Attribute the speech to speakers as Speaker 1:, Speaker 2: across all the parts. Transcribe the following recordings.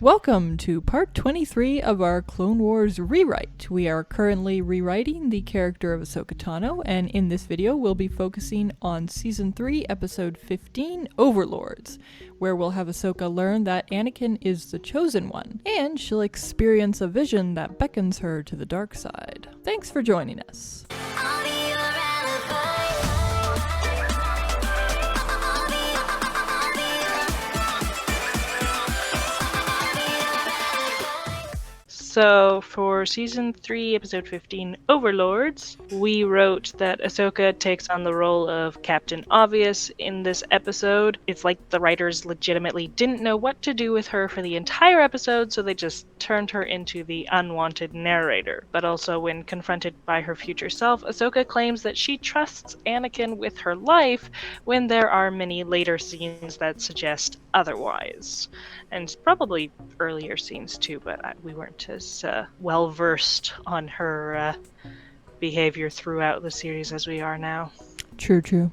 Speaker 1: Welcome to part 23 of our Clone Wars rewrite. We are currently rewriting the character of Ahsoka Tano, and in this video we'll be focusing on Season 3, Episode 15, Overlords, where we'll have Ahsoka learn that Anakin is the Chosen One, and she'll experience a vision that beckons her to the dark side. Thanks for joining us.
Speaker 2: So for Season 3, Episode 15, Overlords, we wrote that Ahsoka takes on the role of Captain Obvious in this episode. It's like the writers legitimately didn't know what to do with her for the entire episode, so they just turned her into the unwanted narrator. But also when confronted by her future self, Ahsoka claims that she trusts Anakin with her life when there are many later scenes that suggest otherwise. And probably earlier scenes too, but we weren't as well versed on her behavior throughout the series as we are now.
Speaker 1: True.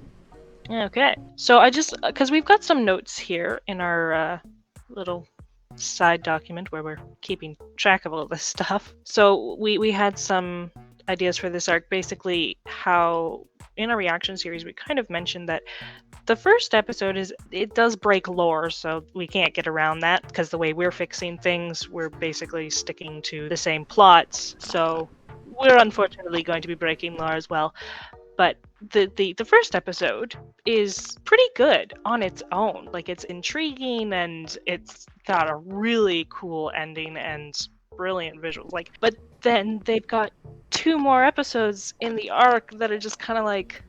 Speaker 2: Okay, so I just, because we've got some notes here in our little side document where we're keeping track of all this stuff. So we had some ideas for this arc, basically how in our reaction series we kind of mentioned that the first episode it does break lore, so we can't get around that because the way we're fixing things, we're basically sticking to the same plots, so we're unfortunately going to be breaking lore as well. But the first episode is pretty good on its own. Like, it's intriguing and it's got a really cool ending and brilliant visuals. But then they've got 2 more episodes in the arc that are just kind of like,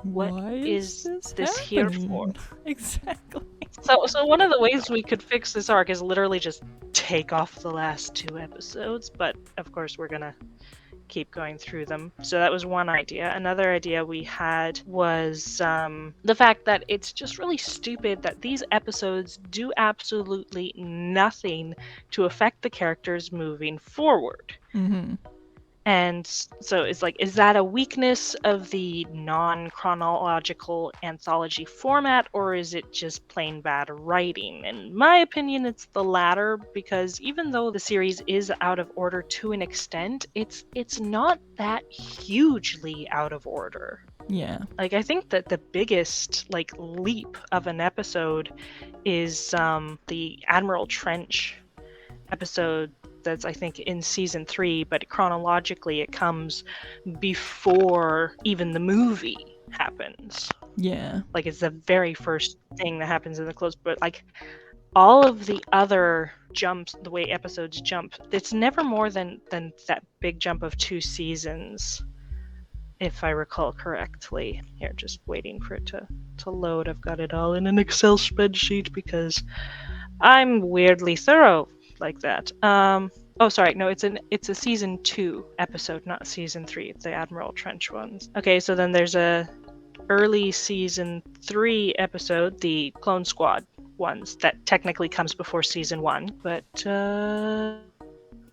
Speaker 2: what is this here for?
Speaker 1: Exactly.
Speaker 2: So one of the ways we could fix this arc is literally just take off the last 2 episodes, but of course we're gonna keep going through them. So that was one idea. Another idea we had was the fact that it's just really stupid that these episodes do absolutely nothing to affect the characters moving forward.
Speaker 1: Mm-hmm.
Speaker 2: And so it's like, is that a weakness of the non-chronological anthology format, or is it just plain bad writing? In my opinion, it's the latter, because even though the series is out of order to an extent, it's not that hugely out of order.
Speaker 1: Yeah.
Speaker 2: Like, I think that the biggest leap of an episode is the Admiral Trench episode. That's, I think, in Season 3, but chronologically it comes before even the movie happens.
Speaker 1: Yeah.
Speaker 2: It's the very first thing that happens in the close, but all of the other jumps, the way episodes jump, it's never more than that big jump of 2 seasons, if I recall correctly. Here, just waiting for it to load. I've got it all in an Excel spreadsheet because I'm weirdly thorough like that. It's a Season 2 episode, not Season 3. It's the Admiral Trench ones. Okay, so then there's a early Season 3 episode, the Clone Squad ones, that technically comes before Season 1, but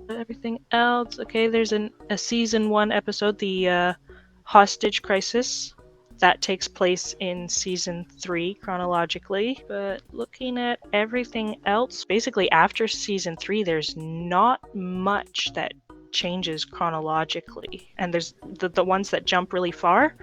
Speaker 2: everything else. Okay, there's a Season 1 episode, the Hostage Crisis. That takes place in Season 3 chronologically, but looking at everything else, basically after Season 3, there's not much that changes chronologically. And there's the ones that jump really far,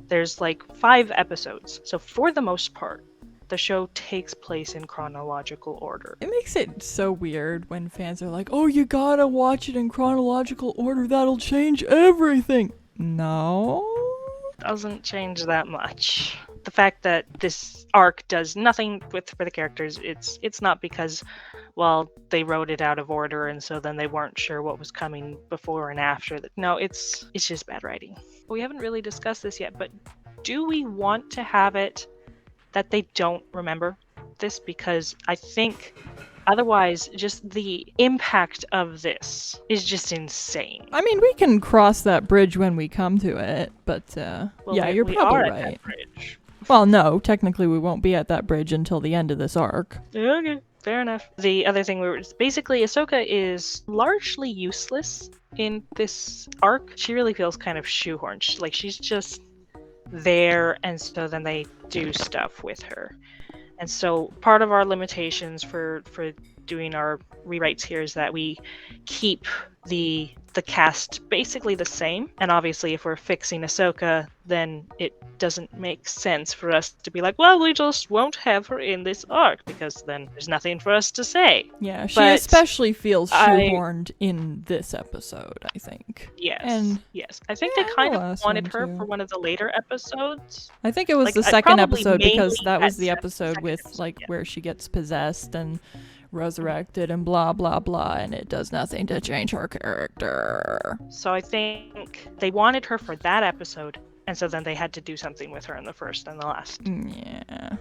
Speaker 2: there's 5 episodes. So for the most part, the show takes place in chronological order.
Speaker 1: It makes it so weird when fans are like, oh, you gotta watch it in chronological order, that'll change everything. No.
Speaker 2: Doesn't change that much. The fact that this arc does nothing for the characters, it's not because, well, they wrote it out of order and so then they weren't sure what was coming before and after. No, it's just bad writing. We haven't really discussed this yet, but do we want to have it that they don't remember this? Because I think otherwise, just the impact of this is just insane.
Speaker 1: I mean, we can cross that bridge when we come to it, but you're probably right.
Speaker 2: At that bridge.
Speaker 1: Well, no, technically we won't be at that bridge until the end of this arc.
Speaker 2: Okay, fair enough. The other thing basically Ahsoka is largely useless in this arc. She really feels kind of shoehorned. She's just there, and so then they do stuff with her. And so part of our limitations for doing our rewrites here is that we keep the cast basically the same. And obviously if we're fixing Ahsoka, then it doesn't make sense for us to be like, well, we just won't have her in this arc, because then there's nothing for us to say.
Speaker 1: Yeah, she
Speaker 2: But
Speaker 1: especially feels shoehorned in this episode, I think.
Speaker 2: Yes.
Speaker 1: And
Speaker 2: yes. I think
Speaker 1: yeah,
Speaker 2: they kind
Speaker 1: the
Speaker 2: of
Speaker 1: last
Speaker 2: wanted
Speaker 1: one
Speaker 2: her
Speaker 1: too.
Speaker 2: for one of the later episodes.
Speaker 1: I think it was
Speaker 2: Like,
Speaker 1: the second
Speaker 2: probably
Speaker 1: episode, because
Speaker 2: mainly
Speaker 1: that was
Speaker 2: that
Speaker 1: the
Speaker 2: second
Speaker 1: episode with
Speaker 2: episode,
Speaker 1: like
Speaker 2: yeah.
Speaker 1: where she gets possessed and resurrected and blah blah blah, and it does nothing to change her character.
Speaker 2: So I think they wanted her for that episode, and so then they had to do something with her in the first and the last.
Speaker 1: Yeah.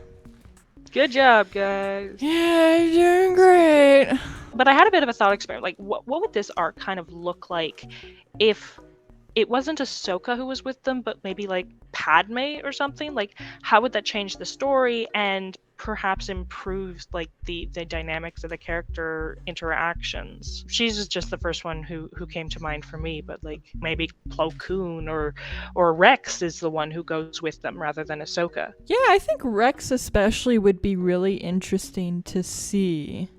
Speaker 2: Good job, guys.
Speaker 1: Yeah, you're doing great.
Speaker 2: But I had a bit of a thought experiment. Like, what would this arc kind of look like if it wasn't Ahsoka who was with them, but maybe like Padme or something? Like, how would that change the story and perhaps improve like the dynamics of the character interactions? She's just the first one who came to mind for me, but like maybe Plo Koon or Rex is the one who goes with them rather than Ahsoka.
Speaker 1: Yeah, I think Rex especially would be really interesting to see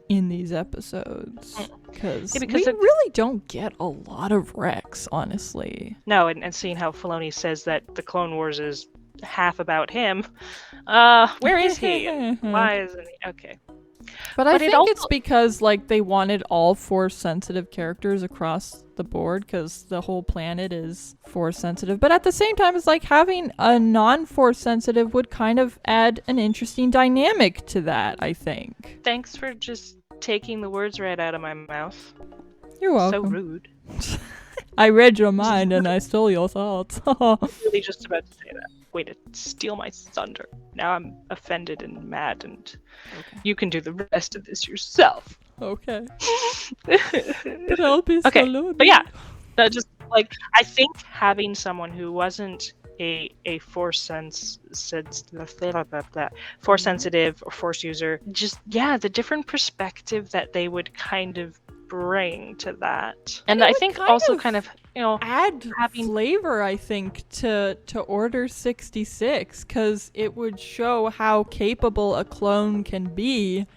Speaker 1: in these episodes. Because we really don't get a lot of Rex, honestly.
Speaker 2: No, and seeing how Filoni says that the Clone Wars is half about him, where is he? Why isn't he? Okay.
Speaker 1: But I think it's because like they wanted all Force sensitive characters across the board, because the whole planet is Force sensitive. But at the same time, it's like having a non-Force sensitive would kind of add an interesting dynamic to that, I think.
Speaker 2: Thanks for just taking the words right out of my mouth.
Speaker 1: You're welcome.
Speaker 2: So rude.
Speaker 1: I read your mind and I stole your thoughts.
Speaker 2: Really just about to say that. Way to steal my thunder. Now I'm offended and mad, and you can do the rest of this yourself.
Speaker 1: Okay. But I'll be
Speaker 2: okay.
Speaker 1: so
Speaker 2: But yeah, just like I think having someone who wasn't a force force sensitive or force user, just the different perspective that they would kind of bring to that. And I think also kind of
Speaker 1: add flavor, I think, to Order 66, because it would show how capable a clone can be,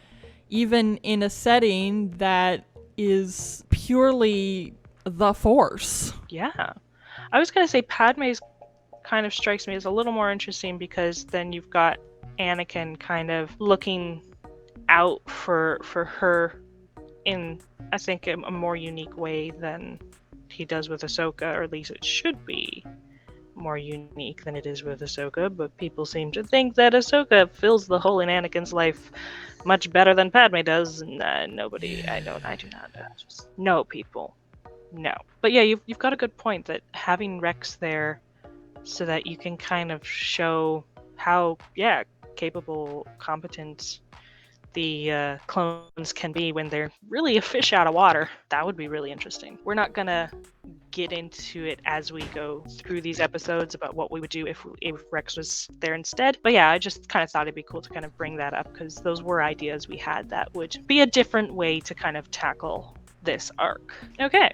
Speaker 1: even in a setting that is purely the Force.
Speaker 2: Yeah. I was going to say Padme's kind of strikes me as a little more interesting, because then you've got Anakin kind of looking out for her in, I think, a more unique way than he does with Ahsoka, or at least it should be more unique than it is with Ahsoka, but people seem to think that Ahsoka fills the hole in Anakin's life much better than Padme does, and I do not just know people. No. But yeah, you've got a good point that having Rex there so that you can kind of show how, capable, competent the clones can be when they're really a fish out of water. That would be really interesting. We're not gonna get into it as we go through these episodes about what we would do if Rex was there instead. But yeah, I just kind of thought it'd be cool to kind of bring that up, because those were ideas we had that would be a different way to kind of tackle this arc. Okay,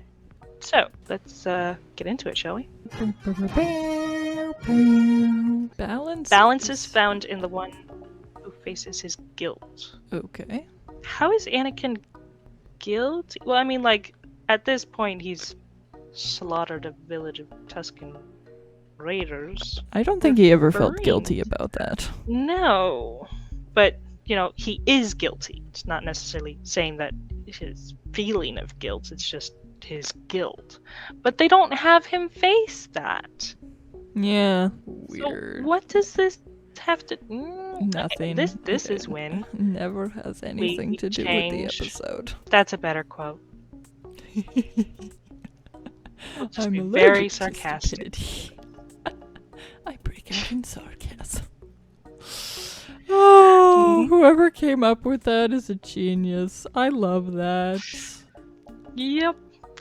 Speaker 2: so let's get into it, shall we? Balance is found in the one who faces his guilt.
Speaker 1: Okay.
Speaker 2: How is Anakin guilty? Well, I mean, like, at this point, he's slaughtered a village of Tusken Raiders.
Speaker 1: I don't think he ever felt guilty about that.
Speaker 2: No. But, he is guilty. It's not necessarily saying that his feeling of guilt, it's just his guilt. But they don't have him face that.
Speaker 1: Yeah. Weird.
Speaker 2: So what does this have to
Speaker 1: nothing.
Speaker 2: This is when
Speaker 1: never has anything to do with the episode.
Speaker 2: That's a better quote.
Speaker 1: I'm
Speaker 2: be very sarcastic.
Speaker 1: I break out in sarcasm. Oh, whoever came up with that is a genius. I love that.
Speaker 2: Yep.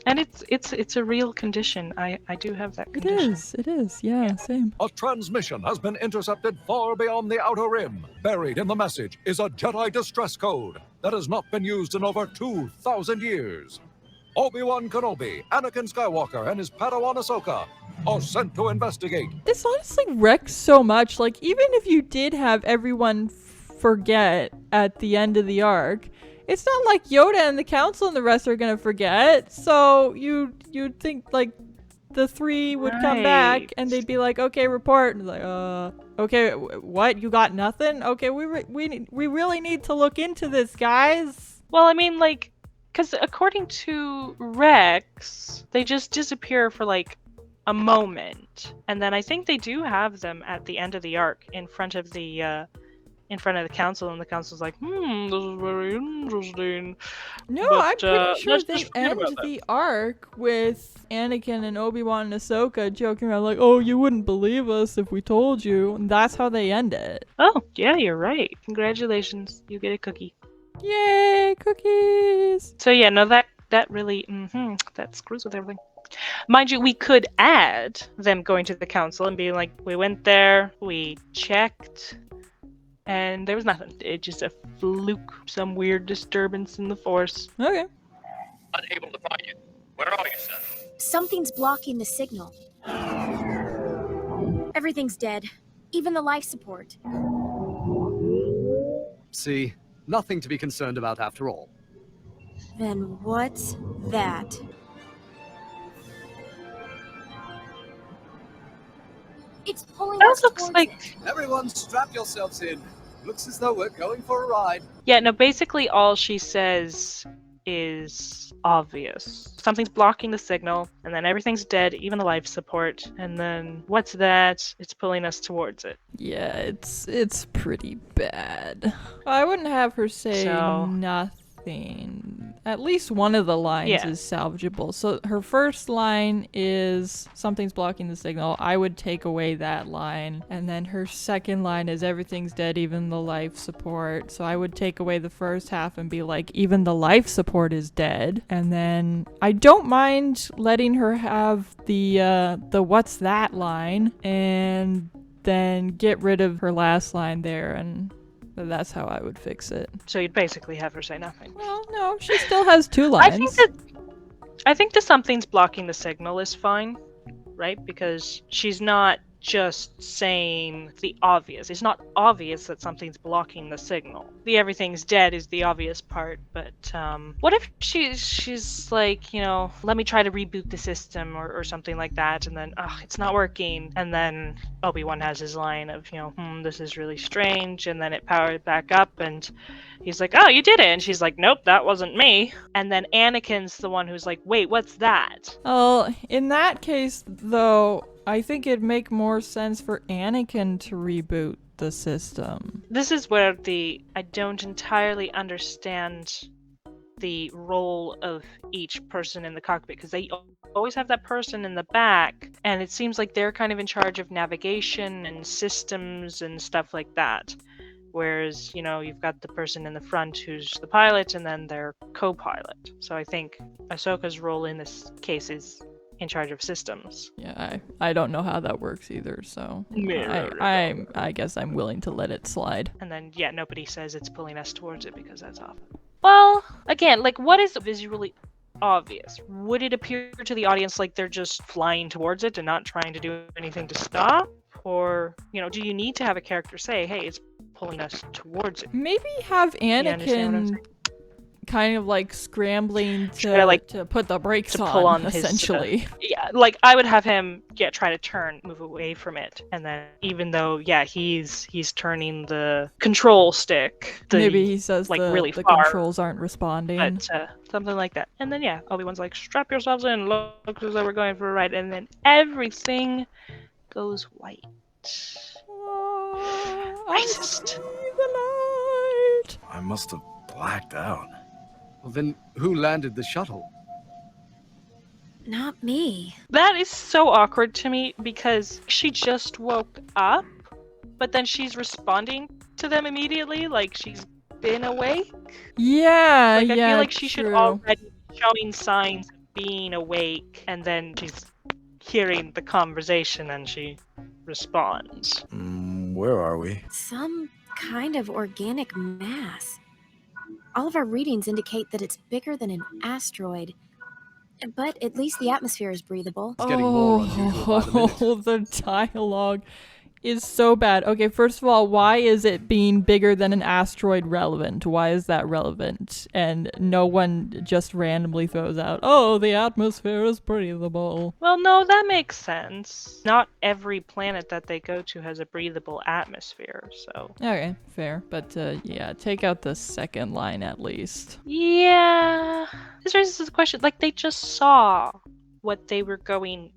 Speaker 2: And it's a real condition. I do have that condition.
Speaker 1: It is. Yeah, same.
Speaker 3: A transmission has been intercepted far beyond the Outer Rim. Buried in the message is a Jedi distress code that has not been used in over 2,000 years. Obi-Wan Kenobi, Anakin Skywalker, and his Padawan Ahsoka are sent to investigate.
Speaker 1: This honestly wrecks so much. Like, even if you did have everyone forget at the end of the arc. It's not like Yoda and the Council and the rest are gonna forget. So you'd think like the three would come back and they'd be like, okay, report. And like, okay, what? You got nothing? Okay, we really need to look into this, guys.
Speaker 2: Well, I mean, like, because according to Rex, they just disappear for like a moment, and then I think they do have them at the end of the arc in front of the council, and the council's like, this is very interesting.
Speaker 1: No,
Speaker 2: But,
Speaker 1: I'm pretty sure
Speaker 2: let's
Speaker 1: they
Speaker 2: just forget
Speaker 1: end
Speaker 2: about that.
Speaker 1: the arc with Anakin and Obi-Wan and Ahsoka joking around like, oh, you wouldn't believe us if we told you. And that's how they end it.
Speaker 2: Oh, yeah, you're right. Congratulations, you get a cookie.
Speaker 1: Yay, cookies!
Speaker 2: So yeah, no, that really, that screws with everything. Mind you, we could add them going to the council and being like, we went there, we checked, and there was nothing. It's just a fluke, some weird disturbance in the force.
Speaker 1: Okay.
Speaker 4: Unable to find you. Where are you, son?
Speaker 5: Something's blocking the signal. Everything's dead. Even the life support.
Speaker 6: See, nothing to be concerned about after all.
Speaker 5: Then what's that? It's pulling
Speaker 2: That
Speaker 5: us
Speaker 2: looks
Speaker 5: towards
Speaker 2: like...
Speaker 5: it.
Speaker 6: Everyone strap yourselves in. Looks as though we're going for a ride.
Speaker 2: Yeah, no, basically all she says is obvious. Something's blocking the signal, and then everything's dead, even the life support, and then what's that? It's pulling us towards it.
Speaker 1: Yeah, it's pretty bad. I wouldn't have her say
Speaker 2: So-
Speaker 1: nothing. At least one of the lines
Speaker 2: Yeah.
Speaker 1: is salvageable. So her first line is something's blocking the signal. I would take away that line. And then her second line is everything's dead, even the life support. So I would take away the first half and be like, even the life support is dead. And then I don't mind letting her have the what's that line and then get rid of her last line there, and that's how I would fix it.
Speaker 2: So you'd basically have her say nothing.
Speaker 1: Well, no, she still has two lines.
Speaker 2: I think the something's blocking the signal is fine, right? Because she's not just saying the obvious. It's not obvious that something's blocking the signal. The everything's dead is the obvious part, but what if she's like, let me try to reboot the system or something like that, and then it's not working, and then Obi-Wan has his line of, this is really strange, and then it powered back up, and he's like, oh, you did it, and she's like, nope, that wasn't me, and then Anakin's the one who's like, wait, what's that?
Speaker 1: Oh, in that case, though, I think it'd make more sense for Anakin to reboot the system.
Speaker 2: This is where I don't entirely understand the role of each person in the cockpit, because they always have that person in the back, and it seems like they're kind of in charge of navigation and systems and stuff like that. Whereas, you've got the person in the front who's the pilot and then their co-pilot. So I think Ahsoka's role in this case is in charge of systems.
Speaker 1: Yeah, I don't know how that works either, so I guess I'm willing to let it slide.
Speaker 2: And then, yeah, nobody says it's pulling us towards it because that's awful. Well, again, like, what is visually obvious? Would it appear to the audience like they're just flying towards it and not trying to do anything to stop? Or, do you need to have a character say, hey, it's pulling us towards it?
Speaker 1: Maybe have
Speaker 2: You understand what I'm
Speaker 1: Anakin
Speaker 2: saying?
Speaker 1: kind of like scrambling
Speaker 2: Try
Speaker 1: to put the brakes
Speaker 2: to
Speaker 1: on,
Speaker 2: pull on his,
Speaker 1: essentially.
Speaker 2: Yeah, like I would have him try to move away from it, and then even though he's turning the control stick,
Speaker 1: Maybe he says
Speaker 2: like
Speaker 1: the
Speaker 2: really far,
Speaker 1: controls aren't responding.
Speaker 2: but something like that. And then Obi-Wan's like, strap yourselves in, look as though we're going for a ride, and then everything goes white.
Speaker 1: I see the light.
Speaker 7: I must have blacked out.
Speaker 6: Well, then who landed the shuttle?
Speaker 5: Not me.
Speaker 2: That is so awkward to me because she just woke up, but then she's responding to them immediately like she's been awake.
Speaker 1: Yeah,
Speaker 2: Like, I
Speaker 1: yeah,
Speaker 2: feel like she should
Speaker 1: true.
Speaker 2: already be showing signs of being awake, and then she's hearing the conversation and she responds.
Speaker 7: Where are we?
Speaker 5: Some kind of organic mass. All of our readings indicate that it's bigger than an asteroid. But at least the atmosphere is breathable.
Speaker 6: It's getting more unusual by the minute.
Speaker 1: The dialogue. is so bad. Okay, first of all, why is it being bigger than an asteroid relevant? Why is that relevant? And no one just randomly throws out, oh, the atmosphere is breathable.
Speaker 2: Well, no, that makes sense. Not every planet that they go to has a breathable atmosphere, so...
Speaker 1: Okay, fair. But yeah, take out the second line at least.
Speaker 2: Yeah... This raises the question, like, they just saw what they were going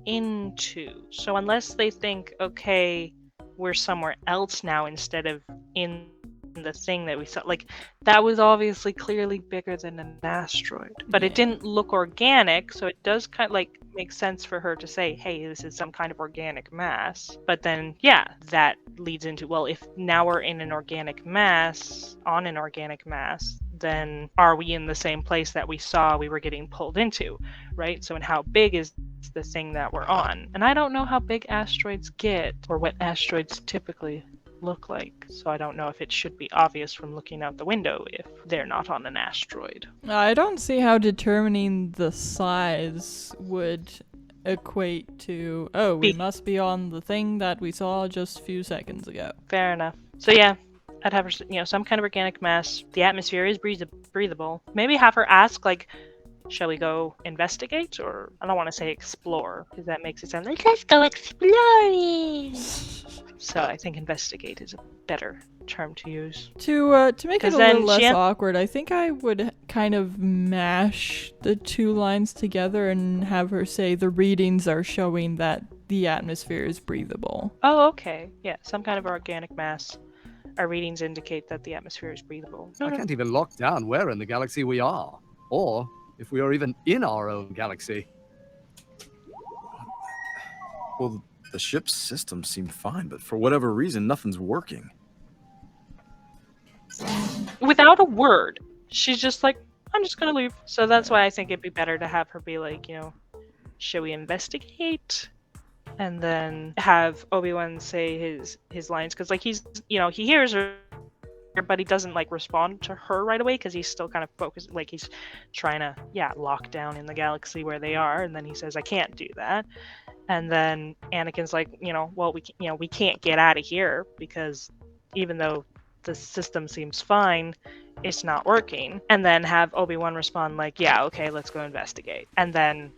Speaker 2: into. So unless they think, okay, we're somewhere else now instead of in the thing that we saw, like, that was obviously clearly bigger than an asteroid, but it didn't look organic, so it does kind of like make sense for her to say, hey, this is some kind of organic mass. But then yeah, that leads into, well, if now we're in an organic mass, on an organic mass, then are we in the same place that we saw we were getting pulled into, right? So, and how big is the thing that we're on? And I don't know how big asteroids get, or what asteroids typically look like, so I don't know if it should be obvious from looking out the window if they're not on an asteroid.
Speaker 1: I don't see how determining the size would equate to, oh, we must be on the thing that we saw just a few seconds ago.
Speaker 2: Fair enough. So yeah, I'd have her, some kind of organic mass. The atmosphere is breathable. Maybe have her ask, like, shall we go investigate? Or, I don't want to say explore, because that makes it sound like, let's go exploring! So I think investigate is a better term to use.
Speaker 1: To make it a little less awkward, I think I would kind of mash the two lines together and have her say the readings are showing that the atmosphere is breathable.
Speaker 2: Oh, okay. Yeah, some kind of organic mass. Our readings indicate that the atmosphere is breathable.
Speaker 6: I can't even lock down where in the galaxy we are, or if we are even in our own galaxy.
Speaker 7: Well, the ship's systems seem fine, but for whatever reason, nothing's working.
Speaker 2: Without a word, she's just like, I'm just gonna leave. So that's why I think it'd be better to have her be like, should we investigate? And then have Obi-Wan say his lines, because like he's, he hears her, but he doesn't like respond to her right away because he's still kind of focused, like he's trying to lock down in the galaxy where they are, and then he says, I can't do that. And then Anakin's like, well, we can't get out of here because even though the system seems fine, it's not working. And then have Obi-Wan respond like, yeah, okay, let's go investigate. And then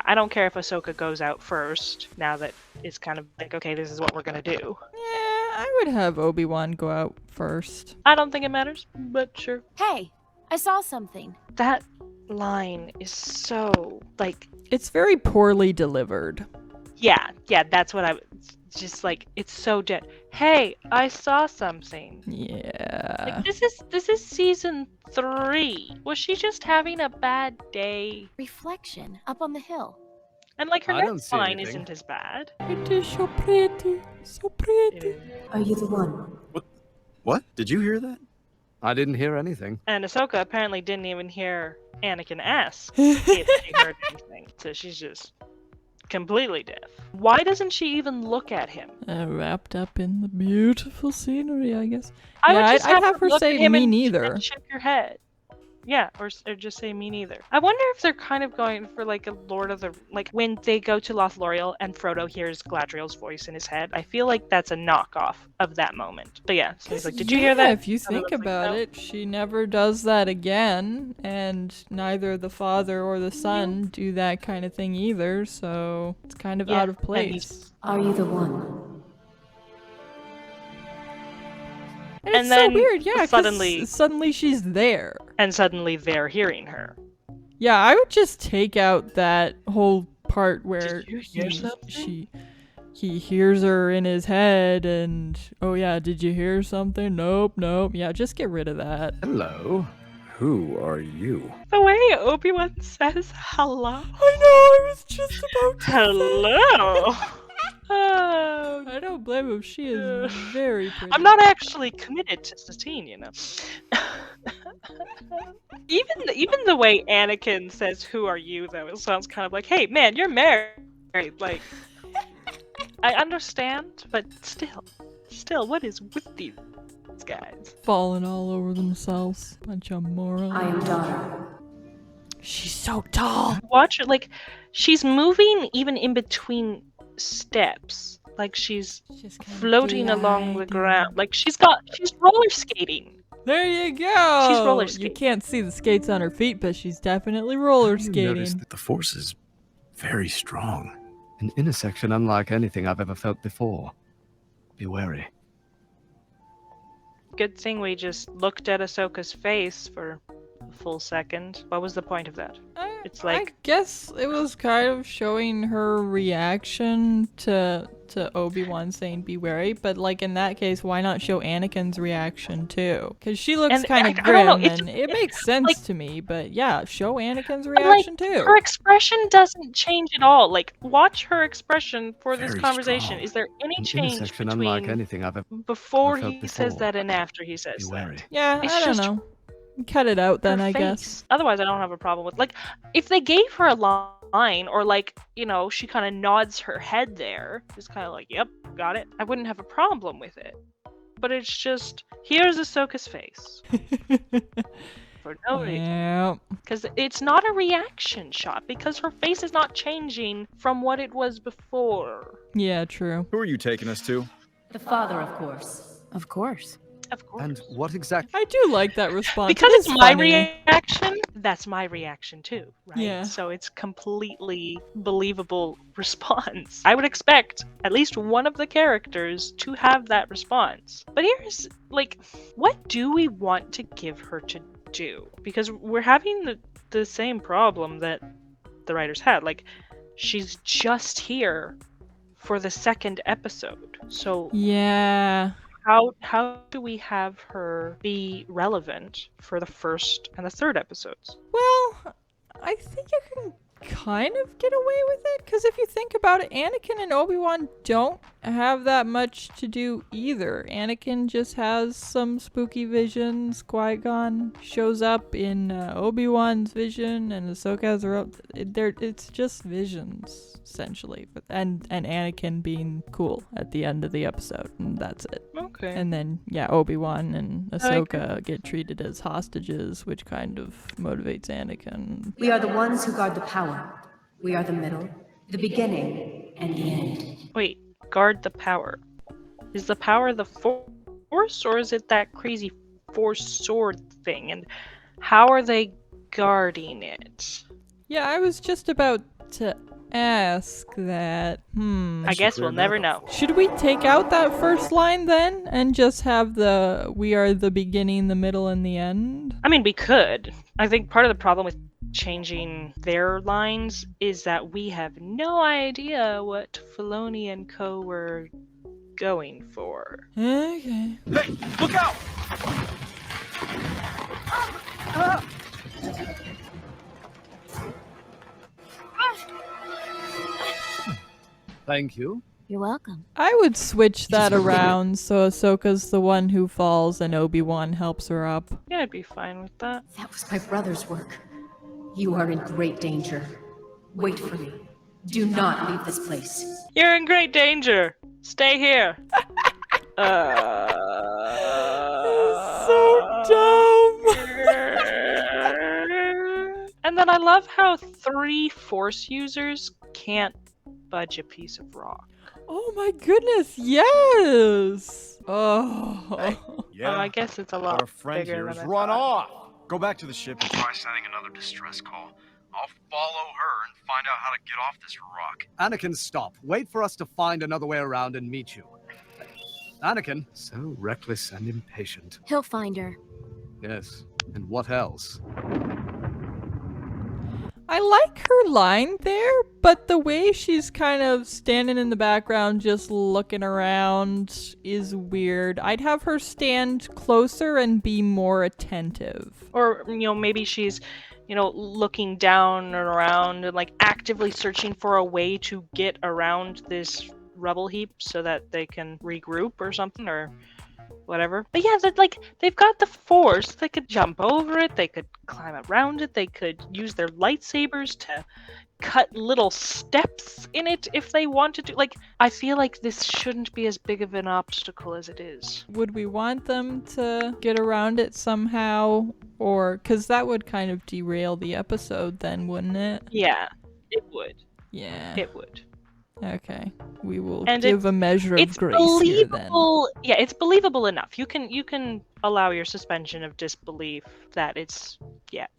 Speaker 2: I don't care if Ahsoka goes out first now that it's kind of like, okay, this is what we're gonna do.
Speaker 1: Yeah, I would have Obi-Wan go out first.
Speaker 2: I don't think it matters, but sure.
Speaker 5: Hey, I saw something.
Speaker 2: That line is so, like...
Speaker 1: It's very poorly delivered.
Speaker 2: Yeah, that's what I... Just like, it's so dead. Hey, I saw something.
Speaker 1: Yeah.
Speaker 2: Like, this is season 3. Was she just having a bad day?
Speaker 5: Reflection up on the hill.
Speaker 2: And like her
Speaker 6: I don't
Speaker 2: next
Speaker 6: see
Speaker 2: line
Speaker 6: anything.
Speaker 2: isn't as bad.
Speaker 1: It is so pretty, so pretty.
Speaker 5: Are you the one?
Speaker 7: What? Did you hear that?
Speaker 6: I didn't hear anything.
Speaker 2: And Ahsoka apparently didn't even hear Anakin ask if she heard anything. So she's just completely deaf. Why doesn't she even look at him?
Speaker 1: Wrapped up in the beautiful scenery, I guess.
Speaker 2: I'd
Speaker 1: have her
Speaker 2: look
Speaker 1: say
Speaker 2: at him
Speaker 1: me
Speaker 2: and
Speaker 1: neither.
Speaker 2: shake your head. Yeah, or just say me neither. I wonder if they're kind of going for like a Lord of the... Like when they go to Lothlorien and Frodo hears Galadriel's voice in his head, I feel like that's a knockoff of that moment. But yeah, so he's like, did you hear that?
Speaker 1: If you think about it, she never does that again, and neither the father or the son do that kind of thing either, so it's kind of out of place.
Speaker 5: Are you the one?
Speaker 1: And
Speaker 2: And
Speaker 1: it's
Speaker 2: then
Speaker 1: so weird, yeah, 'cause
Speaker 2: suddenly
Speaker 1: she's there.
Speaker 2: And suddenly they're hearing her.
Speaker 1: Yeah, I would just take out that whole part where
Speaker 2: Did you hear something?
Speaker 1: he hears her in his head and, oh yeah, did you hear something? Nope. Yeah, just get rid of that.
Speaker 7: Hello. Who are you?
Speaker 2: The way Obi-Wan says hello.
Speaker 1: I know, I was just about to
Speaker 2: Hello. Oh,
Speaker 1: I don't blame him, she is very pretty.
Speaker 2: I'm not actually committed to Satine, Even the way Anakin says, "Who are you?" though, it sounds kind of like, "Hey, man, you're married." Like, I understand, but still, what is with these guys?
Speaker 1: Falling all over themselves. Bunch of morons.
Speaker 5: I am daughter.
Speaker 1: She's so tall.
Speaker 2: Watch her, like, she's moving even in between steps. like she's
Speaker 1: Just kind of
Speaker 2: floating along the
Speaker 1: gliding.
Speaker 2: ground. Like she's roller skating.
Speaker 1: There you go.
Speaker 2: She's roller
Speaker 1: You
Speaker 2: skating.
Speaker 1: can't see the skates on her feet, but she's definitely roller
Speaker 7: You notice
Speaker 1: skating.
Speaker 7: that the force is very strong.
Speaker 6: An intersection unlike anything I've ever felt before. Be wary.
Speaker 2: Good thing we just looked at Ahsoka's face for a full second. What was the point of that? It's like-
Speaker 1: I guess it was kind of showing her reaction to Obi-Wan saying be wary, but like in that case, why not show Anakin's reaction too? Because she looks
Speaker 2: And
Speaker 1: kind
Speaker 2: I
Speaker 1: of
Speaker 2: don't know,
Speaker 1: grim,
Speaker 2: it's-
Speaker 1: and it makes sense
Speaker 2: like-
Speaker 1: to me. But yeah, show Anakin's
Speaker 2: But,
Speaker 1: reaction too.
Speaker 2: Her expression doesn't change at all. Like, watch her expression for this
Speaker 7: Very
Speaker 2: conversation.
Speaker 7: strong.
Speaker 2: Is there any
Speaker 6: An
Speaker 2: change
Speaker 6: intersection unlike
Speaker 2: between
Speaker 6: anything I've ever
Speaker 2: before
Speaker 6: felt
Speaker 2: he says
Speaker 6: before.
Speaker 2: that and after he says
Speaker 6: Be
Speaker 2: that?
Speaker 6: wary.
Speaker 1: Yeah,
Speaker 2: It's
Speaker 1: I don't
Speaker 2: just
Speaker 1: know. Cut it out then,
Speaker 2: Her
Speaker 1: I guess.
Speaker 2: face. Otherwise, I don't have a problem with, like, if they gave her a line or like, you know, she kind of nods her head there, just kind of like, yep, got it. I wouldn't have a problem with it. But it's just, here's Ahsoka's face for no reason.
Speaker 1: Yeah.
Speaker 2: Because it's not a reaction shot, because her face is not changing from what it was before.
Speaker 1: Yeah, true.
Speaker 7: Who are you taking us to?
Speaker 8: The father, of course.
Speaker 5: Of course.
Speaker 2: Of course.
Speaker 6: And what exactly?
Speaker 1: I do like that response.
Speaker 2: Because
Speaker 1: It
Speaker 2: it's
Speaker 1: is
Speaker 2: my
Speaker 1: funny.
Speaker 2: reaction, that's my reaction too, right?
Speaker 1: Yeah.
Speaker 2: So it's completely believable response. I would expect at least one of the characters to have that response. But here's, like, what do we want to give her to do? Because we're having the same problem that the writers had. Like, she's just here for the second episode. So
Speaker 1: Yeah.
Speaker 2: how do we have her be relevant for the first and the third episodes?
Speaker 1: Well, I think you can kind of get away with it, because if you think about it, Anakin and Obi-Wan don't have that much to do either. Anakin just has some spooky visions. Qui-Gon shows up in Obi-Wan's vision, and Ahsoka has her own. It's just visions, essentially. And Anakin being cool at the end of the episode, and that's it.
Speaker 2: Okay.
Speaker 1: And then, yeah, Obi-Wan and
Speaker 2: I agree.
Speaker 1: Ahsoka get treated as hostages, which kind of motivates Anakin.
Speaker 8: We are the ones who guard the power. We are the middle, the beginning, and the end.
Speaker 2: Wait, guard the power. Is the power the force, or is it that crazy force sword thing? And how are they guarding it?
Speaker 1: Yeah, I was just about to ask that.
Speaker 2: I guess we'll never know.
Speaker 1: Should we take out that first line then and just have the we are the beginning, the middle, and the end?
Speaker 2: I mean, we could. I think part of the problem with changing their lines is that we have no idea what Filoni and co were going for.
Speaker 1: Okay.
Speaker 3: Hey, look out!
Speaker 6: Thank you.
Speaker 5: You're welcome.
Speaker 1: I would switch that around so Ahsoka's the one who falls and Obi-Wan helps her up.
Speaker 2: Yeah, I'd be fine with that.
Speaker 8: That was my brother's work. You are in great danger. Wait for me. Do not leave this place.
Speaker 2: You're in great danger. Stay here.
Speaker 1: So dumb.
Speaker 2: And then I love how 3 Force users can't budge a piece of rock.
Speaker 1: Oh my goodness, yes! Oh.
Speaker 2: Oh, I guess it's a lot
Speaker 3: Our friend
Speaker 2: bigger
Speaker 3: here
Speaker 2: than
Speaker 3: is
Speaker 2: I
Speaker 3: run
Speaker 2: thought.
Speaker 3: off. Go back to the ship and
Speaker 7: Try sending another distress call. I'll follow her and find out how to get off this rock.
Speaker 6: Anakin, stop. Wait for us to find another way around and meet you. Anakin, so reckless and impatient.
Speaker 5: He'll find her.
Speaker 6: Yes. And what else?
Speaker 1: I like her line there, but the way she's kind of standing in the background just looking around is weird. I'd have her stand closer and be more attentive.
Speaker 2: Or, maybe she's, looking down and around and, like, actively searching for a way to get around this rubble heap so that they can regroup or something, or whatever. But yeah, they've got the Force. They could jump over it, they could climb around it, they could use their lightsabers to cut little steps in it if they wanted to. Like, I feel like this shouldn't be as big of an obstacle as it is.
Speaker 1: Would we want them to get around it somehow? Or, because that would kind of derail the episode then, wouldn't it?
Speaker 2: Yeah, it would.
Speaker 1: Yeah.
Speaker 2: It would.
Speaker 1: Okay. We will
Speaker 2: And
Speaker 1: give a measure of
Speaker 2: It's
Speaker 1: grace here then.
Speaker 2: believable. Yeah, it's believable enough. You can allow your suspension of disbelief that it's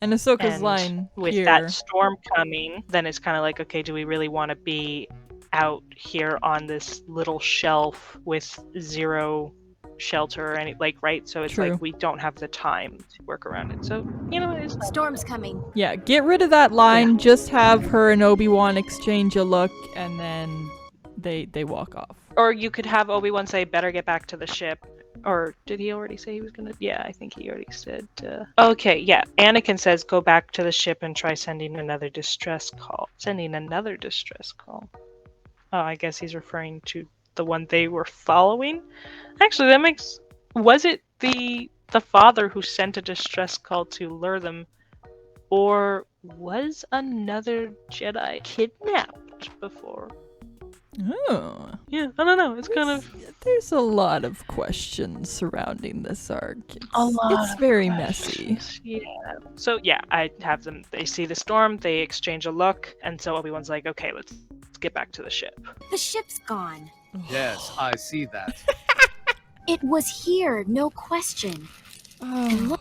Speaker 1: And Ahsoka's
Speaker 2: and
Speaker 1: line
Speaker 2: with
Speaker 1: here.
Speaker 2: that storm coming, then it's kind of like, okay, do we really want to be out here on this little shelf with zero shelter or any right? So it's
Speaker 1: True.
Speaker 2: like we don't have the time to work around it. So it's not
Speaker 5: Storm's coming.
Speaker 1: Yeah, get rid of that line. Just have her and Obi-Wan exchange a look, and then they walk off.
Speaker 2: Or you could have Obi-Wan say, better get back to the ship. Or did he already say he was gonna? Yeah, I think he already said. Okay, yeah. Anakin says, go back to the ship and try sending another distress call. Sending another distress call. Oh, I guess he's referring to the one they were following. Actually, that makes... Was it the father who sent a distress call to lure them? Or was another Jedi kidnapped before?
Speaker 1: Oh.
Speaker 2: Yeah, I don't know. It's kind of...
Speaker 1: There's a lot of questions surrounding this arc.
Speaker 2: lot
Speaker 1: It's
Speaker 2: of
Speaker 1: very
Speaker 2: questions.
Speaker 1: messy.
Speaker 2: Yeah. So yeah, I have them. They see the storm. They exchange a look, and so Obi-Wan's like, "Okay, let's get back to the ship."
Speaker 5: The ship's gone.
Speaker 6: Yes, I see that.
Speaker 5: It was here, no question.
Speaker 1: Oh,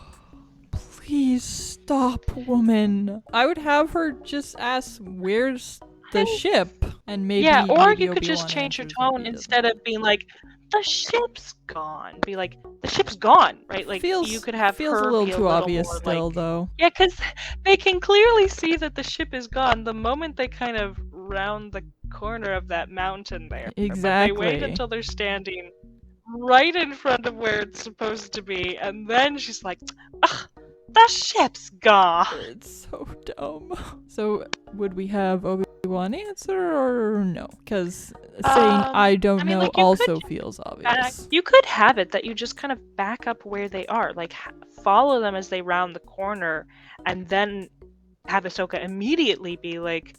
Speaker 1: please stop, woman. I would have her just ask, where's the ship? And maybe
Speaker 2: Yeah, or
Speaker 1: maybe
Speaker 2: you could just
Speaker 1: Obi-Wan
Speaker 2: change your
Speaker 1: answers,
Speaker 2: tone
Speaker 1: maybe he
Speaker 2: instead of being like, "The ship's gone." Be like, "The ship's gone," right? Like
Speaker 1: feels,
Speaker 2: you could have
Speaker 1: feels
Speaker 2: her
Speaker 1: a little
Speaker 2: be
Speaker 1: too obvious
Speaker 2: more
Speaker 1: still,
Speaker 2: like,
Speaker 1: though.
Speaker 2: yeah, because they can clearly see that the ship is gone the moment they kind of round the corner of that mountain there.
Speaker 1: Exactly.
Speaker 2: But they wait until they're standing right in front of where it's supposed to be, and then she's like, "Ugh, the ship's gone."
Speaker 1: It's so dumb. So, would we have Obi-Wan answer or no? Because saying I don't know
Speaker 2: like, you
Speaker 1: also
Speaker 2: could
Speaker 1: feels obvious.
Speaker 2: You could have it that you just kind of back up where they are, like follow them as they round the corner, and then have Ahsoka immediately be like,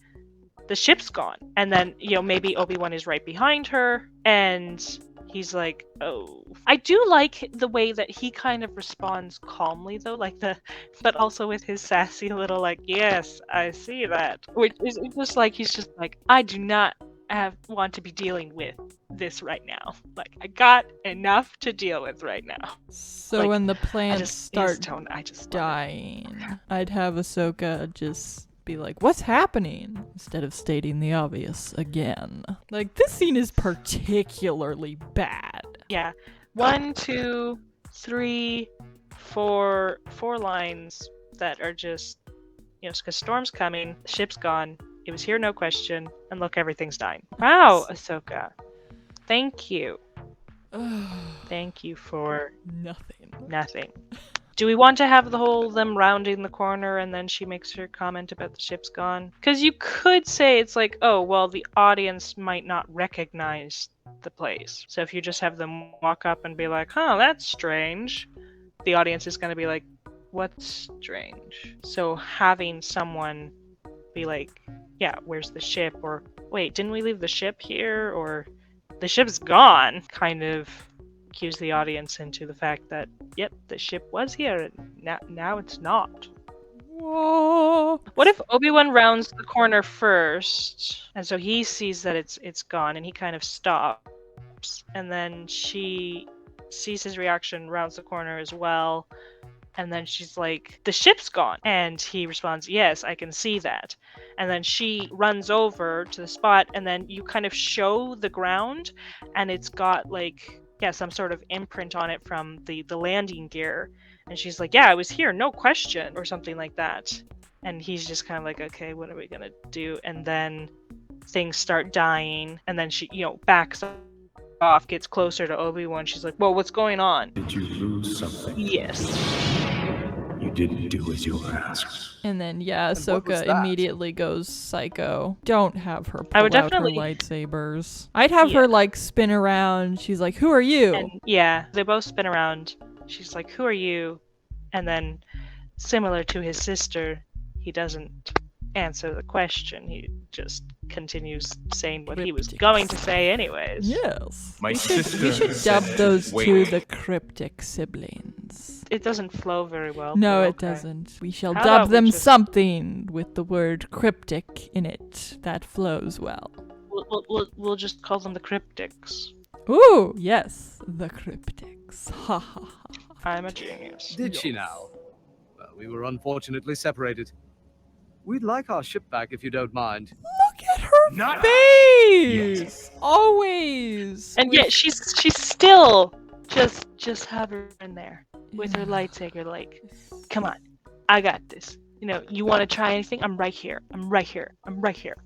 Speaker 2: "The ship's gone," and then maybe Obi-Wan is right behind her, and he's like, "Oh." I do like the way that he kind of responds calmly, though, but also with his sassy little like, "Yes, I see that," which is just like he's just like, "I do not want to be dealing with this right now. Like, I got enough to deal with right now."
Speaker 1: So
Speaker 2: like,
Speaker 1: when the plants start
Speaker 2: I just
Speaker 1: dying, I'd have Ahsoka just be like, what's happening? Instead of stating the obvious again. Like, this scene is particularly bad.
Speaker 2: Yeah. 1, 2, 3, 4 lines that are just, because storm's coming, the ship's gone, it was here, no question, and look, everything's dying. Wow, Ahsoka. Thank you. Thank you for nothing. Do we want to have the whole them rounding the corner and then she makes her comment about the ship's gone? Because you could say it's like, oh, well, the audience might not recognize the place. So if you just have them walk up and be like, "Huh, that's strange," the audience is going to be like, "What's strange?" So having someone be like, "Yeah, where's the ship?" Or, "Wait, didn't we leave the ship here?" Or, "The ship's gone," kind of cues the audience into the fact that, yep, the ship was here, and now it's not.
Speaker 1: Whoa.
Speaker 2: What if Obi-Wan rounds the corner first, and so he sees that it's gone, and he kind of stops, and then she sees his reaction, rounds the corner as well, and then she's like, "The ship's gone," and he responds, "Yes, I can see that," and then she runs over to the spot, and then you kind of show the ground, and it's got like, yeah, some sort of imprint on it from the landing gear. And she's like, "Yeah, I was here, no question," or something like that. And he's just kind of like, "Okay, what are we gonna do?" And then things start dying, and then she, backs off, gets closer to Obi-Wan. She's like, "Whoa, what's going on?"
Speaker 9: Did you lose something?
Speaker 2: Yes.
Speaker 9: You didn't do as you were asked.
Speaker 1: And then, yeah,
Speaker 6: And what was
Speaker 1: Ahsoka
Speaker 6: that?
Speaker 1: immediately goes psycho. Don't have her
Speaker 2: I
Speaker 1: pull
Speaker 2: would
Speaker 1: out her
Speaker 2: definitely-
Speaker 1: lightsabers. I'd have her, spin around. She's like, who are you?
Speaker 2: And yeah, they both spin around. She's like, "Who are you?" And then, similar to his sister, he doesn't answer the question. He just continues saying what he was
Speaker 1: Cryptic.
Speaker 2: going to say anyways.
Speaker 1: Yes.
Speaker 9: My
Speaker 1: we should
Speaker 9: sister
Speaker 1: dub
Speaker 9: said,
Speaker 1: those
Speaker 9: "Wait."
Speaker 1: two the cryptic siblings.
Speaker 2: It doesn't flow very well.
Speaker 1: No,
Speaker 2: but
Speaker 1: it
Speaker 2: okay.
Speaker 1: doesn't. We shall
Speaker 2: How about
Speaker 1: dub
Speaker 2: we
Speaker 1: them
Speaker 2: just-
Speaker 1: something with the word cryptic in it that flows well.
Speaker 2: We'll just call them the cryptics.
Speaker 1: Ooh, yes, the cryptics. Ha ha ha.
Speaker 2: I'm a genius.
Speaker 6: Did she now? Well, we were unfortunately separated. We'd like our ship back if you don't mind.
Speaker 1: Look at her face! Always.
Speaker 2: And yet she's still just hovering there with her lightsaber, like, come on, I got this. You know, you want to try anything? I'm right here. I'm right here. I'm right here.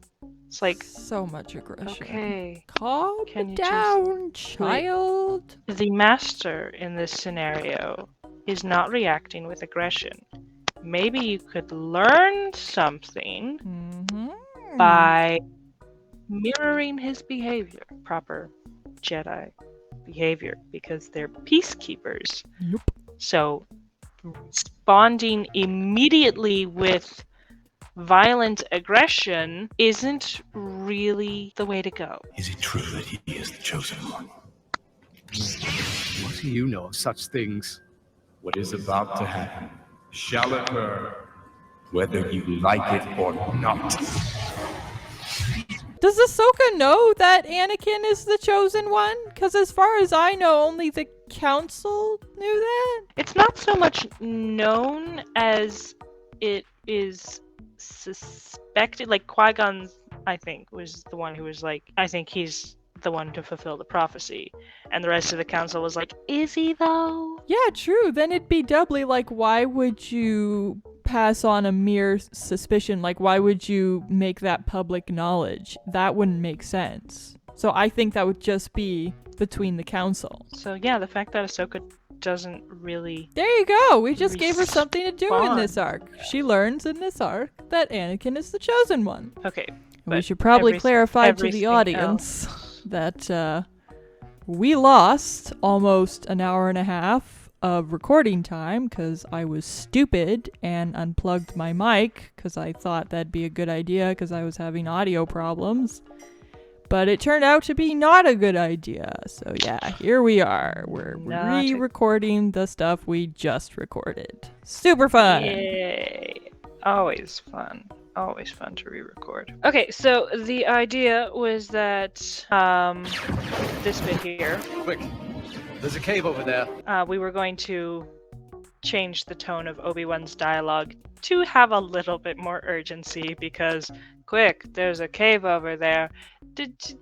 Speaker 2: It's like
Speaker 1: so much aggression.
Speaker 2: Okay.
Speaker 1: Calm
Speaker 2: Can you
Speaker 1: down, child.
Speaker 2: The master in this scenario is not reacting with aggression. Maybe you could learn something by mirroring his behavior, proper Jedi behavior, because they're peacekeepers.
Speaker 1: Nope.
Speaker 2: So responding immediately with violent aggression isn't really the way to go.
Speaker 9: Is it true that he is the chosen one?
Speaker 6: What do you know of such things?
Speaker 9: What is about to happen shall occur, whether you like it or not.
Speaker 1: Does Ahsoka know that Anakin is the chosen one? Because as far as I know, only the Council knew that.
Speaker 2: It's not so much known as it is suspected. Like, Qui-Gon, I think, was the one who was like, I think he's the one to fulfill the prophecy. And the rest of the council was like, is he though?
Speaker 1: Yeah, true. Then it'd be doubly like, why would you pass on a mere suspicion? Like, why would you make that public knowledge? That wouldn't make sense. So I think that would just be between the council.
Speaker 2: So yeah, the fact that Ahsoka doesn't really...
Speaker 1: There you go! We just gave her something to do in this arc. She learns in this arc that Anakin is the chosen one.
Speaker 2: Okay.
Speaker 1: We should probably clarify to the audience that we lost almost an hour and a half of recording time because I was stupid and unplugged my mic because I thought that'd be a good idea because I was having audio problems. But it turned out to be not a good idea. So yeah, here we are. We're re-recording the stuff we just recorded. Super fun!
Speaker 2: Yay! Always fun. Always fun to re-record. Okay, so the idea was that this bit here.
Speaker 6: Quick, there's a cave over there.
Speaker 2: We were going to change the tone of Obi-Wan's dialogue to have a little bit more urgency because, quick, there's a cave over there.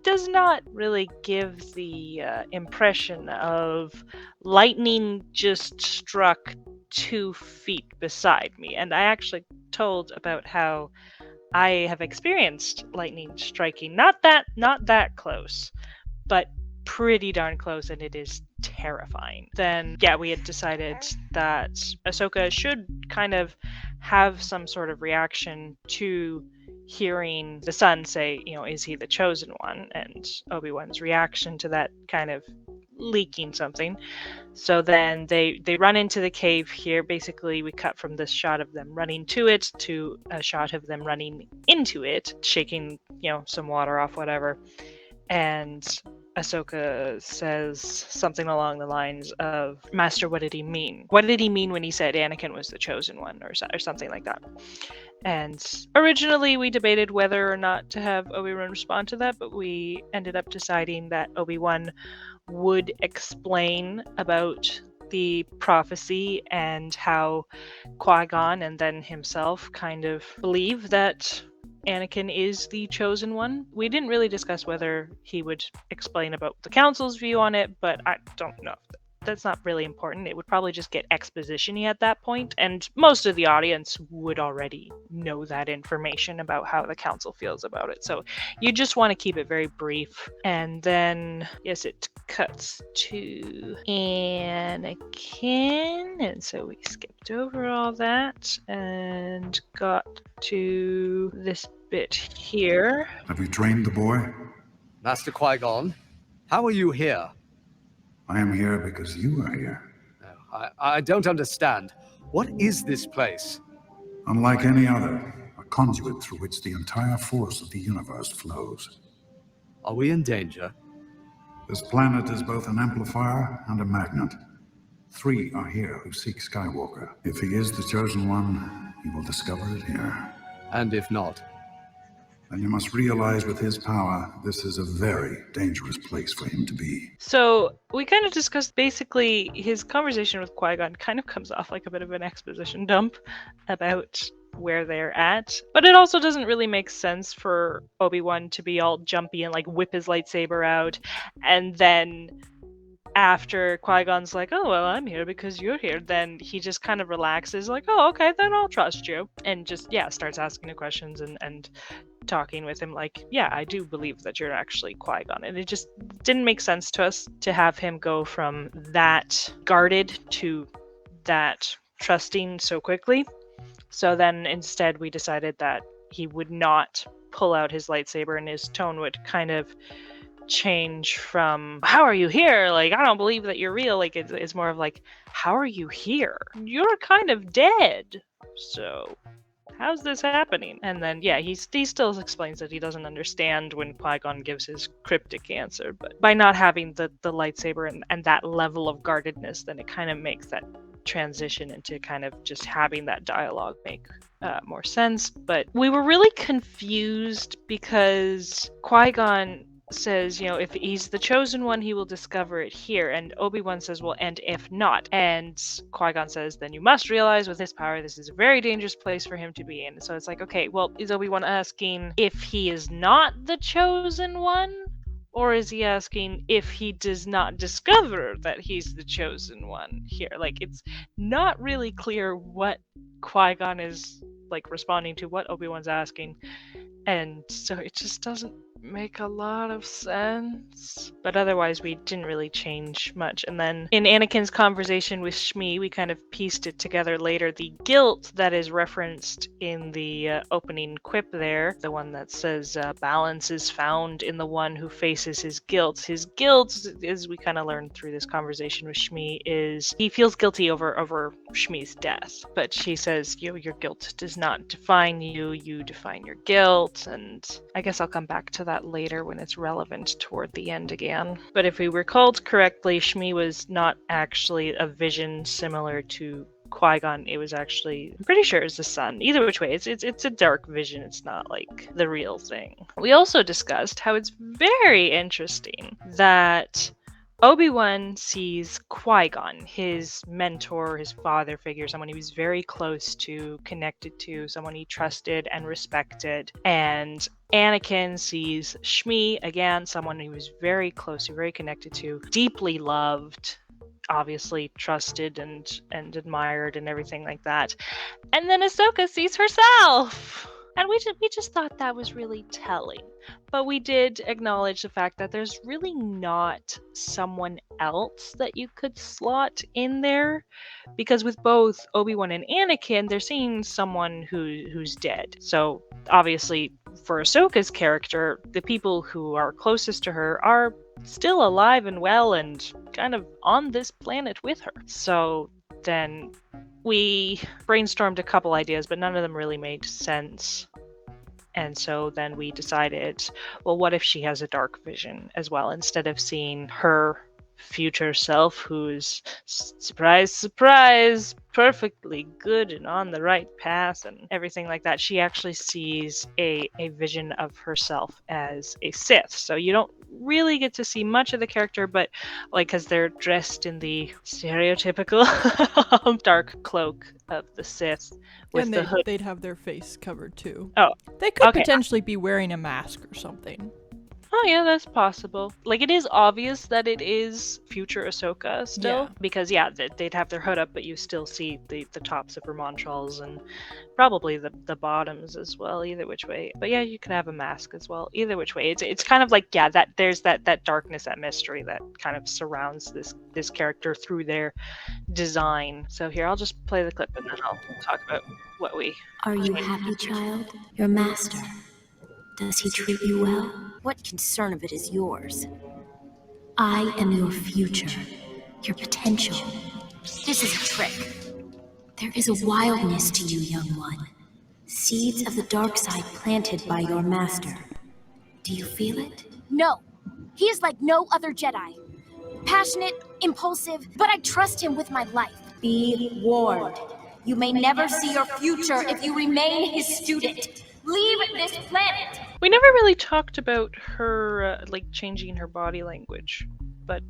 Speaker 2: Does not really give the impression of lightning just struck 2 feet beside me. And I actually told about how I have experienced lightning striking not that close, but pretty darn close, and it is terrifying. Then yeah, we had decided that Ahsoka should kind of have some sort of reaction to hearing the son say, you know, is he the chosen one? And Obi-Wan's reaction to that kind of leaking something. So then they run into the cave here. Basically, we cut from this shot of them running to it to a shot of them running into it, shaking, you know, some water off, whatever. And Ahsoka says something along the lines of, Master, what did he mean? What did he mean when he said Anakin was the chosen one, or something like that? And originally we debated whether or not to have Obi-Wan respond to that, but we ended up deciding that Obi-Wan would explain about the prophecy and how Qui-Gon and then himself kind of believe that Anakin is the chosen one. We didn't really discuss whether he would explain about the council's view on it, but I don't know. That's not really important. It would probably just get exposition-y at that point, and most of the audience would already know that information about how the council feels about it. So you just want to keep it very brief. And then, yes, it cuts to Anakin, and so we skipped over all that and got to this bit here.
Speaker 9: Have you trained the boy?
Speaker 6: Master Qui-Gon, how are you here?
Speaker 9: I am here because you are here.
Speaker 6: No, I don't understand. What is this place?
Speaker 9: Unlike any other, a conduit through which the entire force of the universe flows.
Speaker 6: Are we in danger?
Speaker 9: This planet is both an amplifier and a magnet. 3 are here who seek Skywalker. If he is the chosen one, he will discover it here.
Speaker 6: And if not?
Speaker 9: And you must realize with his power, this is a very dangerous place for him to be.
Speaker 2: So we kind of discussed basically his conversation with Qui-Gon kind of comes off like a bit of an exposition dump about where they're at. But it also doesn't really make sense for Obi-Wan to be all jumpy and like whip his lightsaber out, and then after Qui-Gon's like, oh, well, I'm here because you're here, then he just kind of relaxes, like, oh, okay, then I'll trust you. And just, yeah, starts asking the questions and talking with him like, yeah, I do believe that you're actually Qui-Gon. And it just didn't make sense to us to have him go from that guarded to that trusting so quickly. So then instead we decided that he would not pull out his lightsaber, and his tone would kind of change from, how are you here? Like, I don't believe that you're real. Like, it's more of like, how are you here? You're kind of dead. So how's this happening? And then, yeah, he still explains that he doesn't understand when Qui-Gon gives his cryptic answer. But by not having the lightsaber and that level of guardedness, then it kind of makes that transition into kind of just having that dialogue make more sense. But we were really confused because Qui-Gon says, if he's the chosen one, he will discover it here. And Obi-Wan says, well, and if not? And Qui-Gon says, then you must realize with his power, this is a very dangerous place for him to be in. So it's like, okay, well, is Obi-Wan asking if he is not the chosen one? Or is he asking if he does not discover that he's the chosen one here? Like, it's not really clear what Qui-Gon is, like, responding to, what Obi-Wan's asking. And so it just doesn't make a lot of sense. But otherwise, we didn't really change much. And then in Anakin's conversation with Shmi, we kind of pieced it together later. The guilt that is referenced in the opening quip there, the one that says balance is found in the one who faces his guilt. His guilt, as we kind of learned through this conversation with Shmi, is he feels guilty over Shmi's death. But she says, your guilt does not define you, you define your guilt. And I guess I'll come back to that later when it's relevant toward the end again. But if we recalled correctly, Shmi was not actually a vision similar to Qui-Gon. It was actually, I'm pretty sure it was the sun. Either which way, it's a dark vision. It's not like the real thing. We also discussed how it's very interesting that Obi-Wan sees Qui-Gon, his mentor, his father figure, someone he was very close to, connected to, someone he trusted and respected. And Anakin sees Shmi, again, someone he was very close to, very connected to, deeply loved, obviously trusted and admired and everything like that. And then Ahsoka sees herself! And we just thought that was really telling. But we did acknowledge the fact that there's really not someone else that you could slot in there. Because with both Obi-Wan and Anakin, they're seeing someone who's dead. So obviously, for Ahsoka's character, the people who are closest to her are still alive and well and kind of on this planet with her. So then we brainstormed a couple ideas, but none of them really made sense. And so then we decided, well, what if she has a dark vision as well? Instead of seeing her future self, who's, surprise, surprise, perfectly good and on the right path and everything like that, she actually sees a vision of herself as a Sith. So you don't really get to see much of the character, but like, because they're dressed in the stereotypical dark cloak of the Sith with
Speaker 1: and
Speaker 2: the hood.
Speaker 1: They'd have their face covered too.
Speaker 2: Oh,
Speaker 1: they could
Speaker 2: okay.
Speaker 1: potentially be wearing a mask or something.
Speaker 2: Oh yeah, that's possible. Like, it is obvious that it is future Ahsoka still,
Speaker 1: Yeah.
Speaker 2: because yeah, they'd have their hood up, but you still see the tops of her montrals and probably the bottoms as well. Either which way, but yeah, you could have a mask as well. Either which way, it's kind of like, yeah, that there's that darkness, that mystery that kind of surrounds this character through their design. So here, I'll just play the clip and then I'll talk about what we.
Speaker 5: Are you happy, child? Your master, does he treat you well? What concern of it is yours? I am your future, your potential. This is a trick. There is a wildness to you, young one. Seeds of the dark side planted by your master. Do you feel it?
Speaker 10: No. He is like no other Jedi. Passionate, impulsive, but I trust him with my life.
Speaker 5: Be warned. You may never see your future if you remain his student.
Speaker 10: Leave this planet!
Speaker 2: We never really talked about her, like, changing her body language. But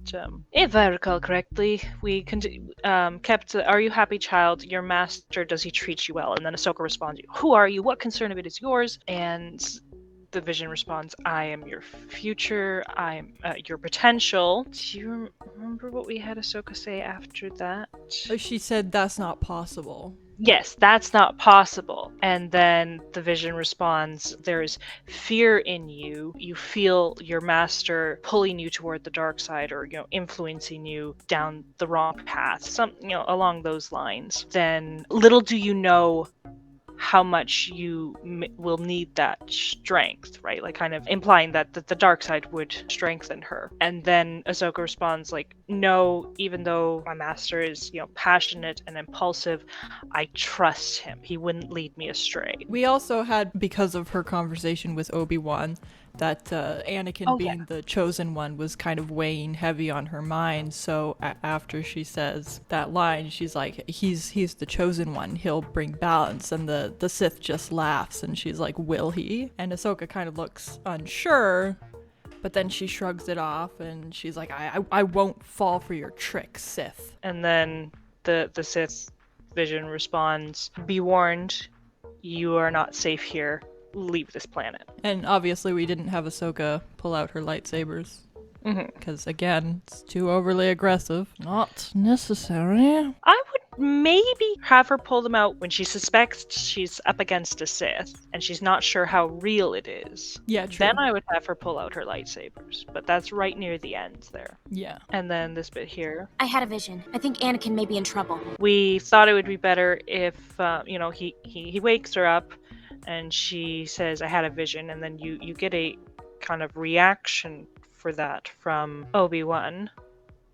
Speaker 2: if I recall correctly, we kept, "Are you happy, child? Your master, does he treat you well?" And then Ahsoka responds, "Who are you? What concern of it is yours?" And the Vision responds, "I am your future. I'm your potential." Do you remember what we had Ahsoka say after that?
Speaker 1: She said that's not possible.
Speaker 2: Yes, that's not possible. And then the Vision responds, "There's fear in you. You feel your master pulling you toward the dark side, or, influencing you down the wrong path, along those lines. Then little do you know how much you will need that strength," right? Like, kind of implying that the dark side would strengthen her. And then Ahsoka responds, like, "No, even though my master is, passionate and impulsive, I trust him. He wouldn't lead me astray."
Speaker 1: We also had, because of her conversation with Obi-Wan, that Anakin being the chosen one was kind of weighing heavy on her mind. So after she says that line, she's like, he's the chosen one, he'll bring balance. And the Sith just laughs, and she's like, "Will he?" And Ahsoka kind of looks unsure, but then she shrugs it off, and she's like, I won't fall for your tricks, Sith."
Speaker 2: And then the Sith Vision responds, "Be warned, you are not safe here. Leave this planet."
Speaker 1: And obviously we didn't have Ahsoka pull out her lightsabers. Because, again, it's too overly aggressive. Not necessary.
Speaker 2: I would maybe have her pull them out when she suspects she's up against a Sith and she's not sure how real it is.
Speaker 1: Yeah, true.
Speaker 2: Then I would have her pull out her lightsabers. But that's right near the end there.
Speaker 1: Yeah.
Speaker 2: And then this bit here.
Speaker 10: I had a vision. I think Anakin may be in trouble.
Speaker 2: We thought it would be better if, he wakes her up and she says, "I had a vision," and then you get a kind of reaction for that from Obi-Wan,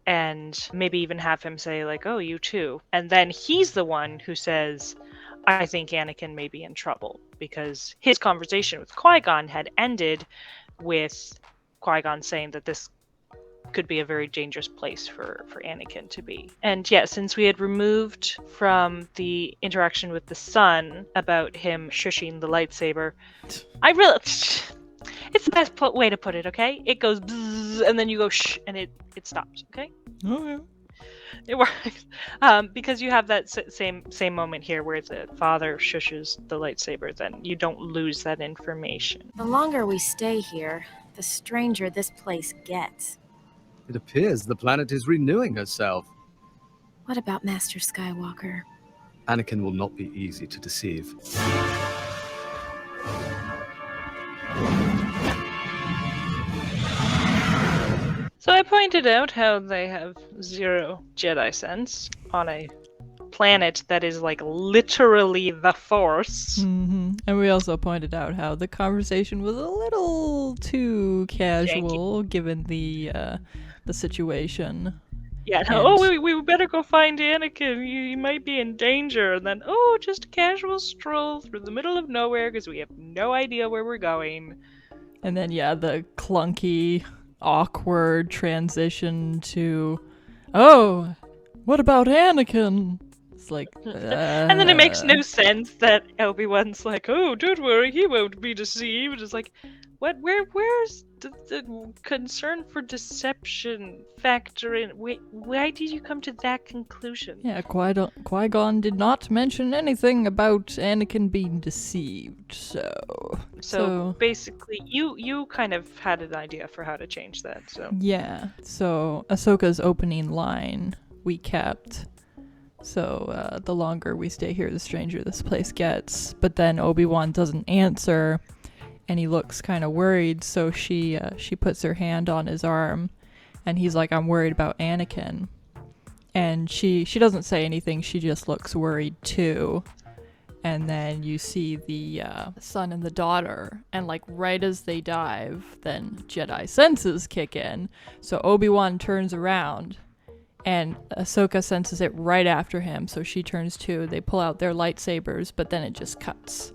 Speaker 2: and maybe even have him say, like, "Oh, you too." And then he's the one who says, "I think Anakin may be in trouble," because his conversation with Qui-Gon had ended with Qui-Gon saying that this could be a very dangerous place for Anakin to be. And yeah, since we had removed from the interaction with the son about him shushing the lightsaber, it's the best way to put it, okay? It goes bzzz, and then you go shh, and it stops, okay?
Speaker 1: Oh, yeah.
Speaker 2: It works. Because you have that same moment here where the father shushes the lightsaber, then you don't lose that information.
Speaker 5: The longer we stay here, the stranger this place gets.
Speaker 6: It appears the planet is renewing herself.
Speaker 5: What about Master Skywalker?
Speaker 6: Anakin will not be easy to deceive.
Speaker 2: So I pointed out how they have 0 Jedi sense on a planet that is, like, literally the Force.
Speaker 1: And we also pointed out how the conversation was a little too casual, given the situation.
Speaker 2: Yeah, no, we better go find Anakin. You might be in danger. And then, just a casual stroll through the middle of nowhere because we have no idea where we're going.
Speaker 1: And then, yeah, the clunky, awkward transition to, "Oh, what about Anakin?" It's like,
Speaker 2: and then it makes no sense that Obi-Wan's like, "Oh, don't worry, he won't be deceived." It's like, what? Where's the concern for deception factor in? Why did you come to that conclusion?
Speaker 1: Yeah, Qui-Gon did not mention anything about Anakin being deceived,
Speaker 2: So basically, you kind of had an idea for how to change that, so.
Speaker 1: Yeah, so Ahsoka's opening line we kept. So the longer we stay here, the stranger this place gets. But then Obi-Wan doesn't answer, and he looks kind of worried, so she puts her hand on his arm, and he's like, "I'm worried about Anakin." And she doesn't say anything, she just looks worried too. And then you see the son and the daughter, and like right as they dive, then Jedi senses kick in. So Obi-Wan turns around, and Ahsoka senses it right after him, so she turns too. They pull out their lightsabers, but then it just cuts.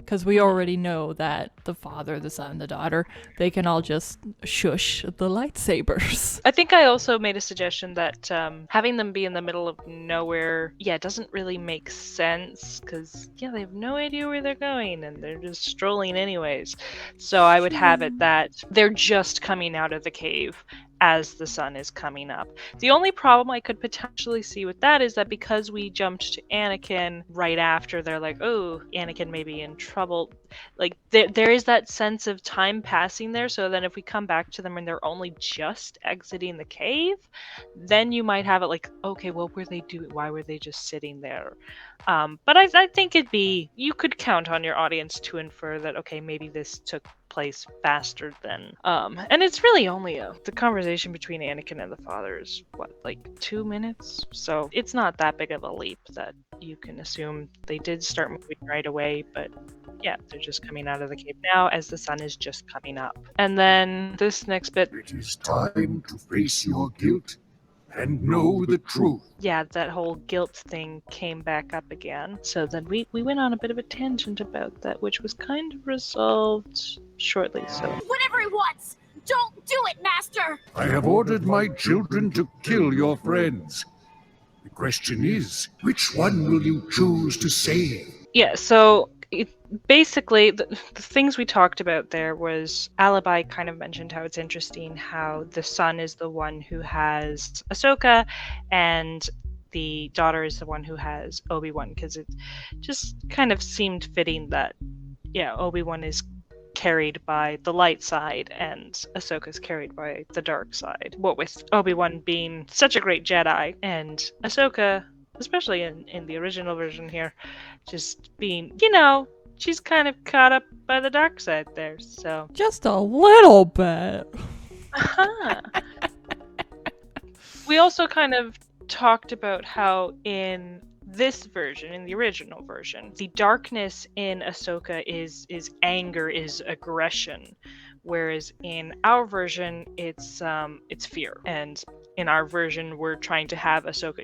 Speaker 1: because we already know that the father, the son, the daughter, they can all just shush the lightsabers.
Speaker 2: I think I also made a suggestion that having them be in the middle of nowhere, doesn't really make sense, because, they have no idea where they're going, and they're just strolling anyways. So I would have it that they're just coming out of the cave as the sun is coming up. The only problem I could potentially see with that is that because we jumped to Anakin right after, they're like, oh, Anakin may be in trouble. Like, there is that sense of time passing there, so then if we come back to them and they're only just exiting the cave, then you might have it like, okay, what were they doing? Why were they just sitting there? But I think you could count on your audience to infer that, okay, maybe this took place faster than, and it's really only the conversation between Anakin and the father is, like 2 minutes? So it's not that big of a leap that you can assume they did start moving right away, but they're just coming out of the cave now as the sun is just coming up. And then this next bit.
Speaker 3: It is time to face your guilt and know the truth.
Speaker 2: Yeah, that whole guilt thing came back up again. So then we went on a bit of a tangent about that, which was kind of resolved shortly. So
Speaker 10: Whatever he wants! Don't do it, Master!
Speaker 3: I have ordered my children to kill your friends. The question is, which one will you choose to save?
Speaker 2: yeah, so basically the things we talked about there was Alibi kind of mentioned how it's interesting how the son is the one who has Ahsoka and the daughter is the one who has Obi-Wan, because it just kind of seemed fitting that Obi-Wan is carried by the light side and Ahsoka's carried by the dark side. What with Obi-Wan being such a great Jedi and Ahsoka, especially in the original version here, just being, she's kind of caught up by the dark side there, so.
Speaker 1: Just a little bit.
Speaker 2: We also kind of talked about how in this version, in the original version, the darkness in Ahsoka is anger, is aggression, whereas in our version it's fear. And in our version we're trying to have Ahsoka,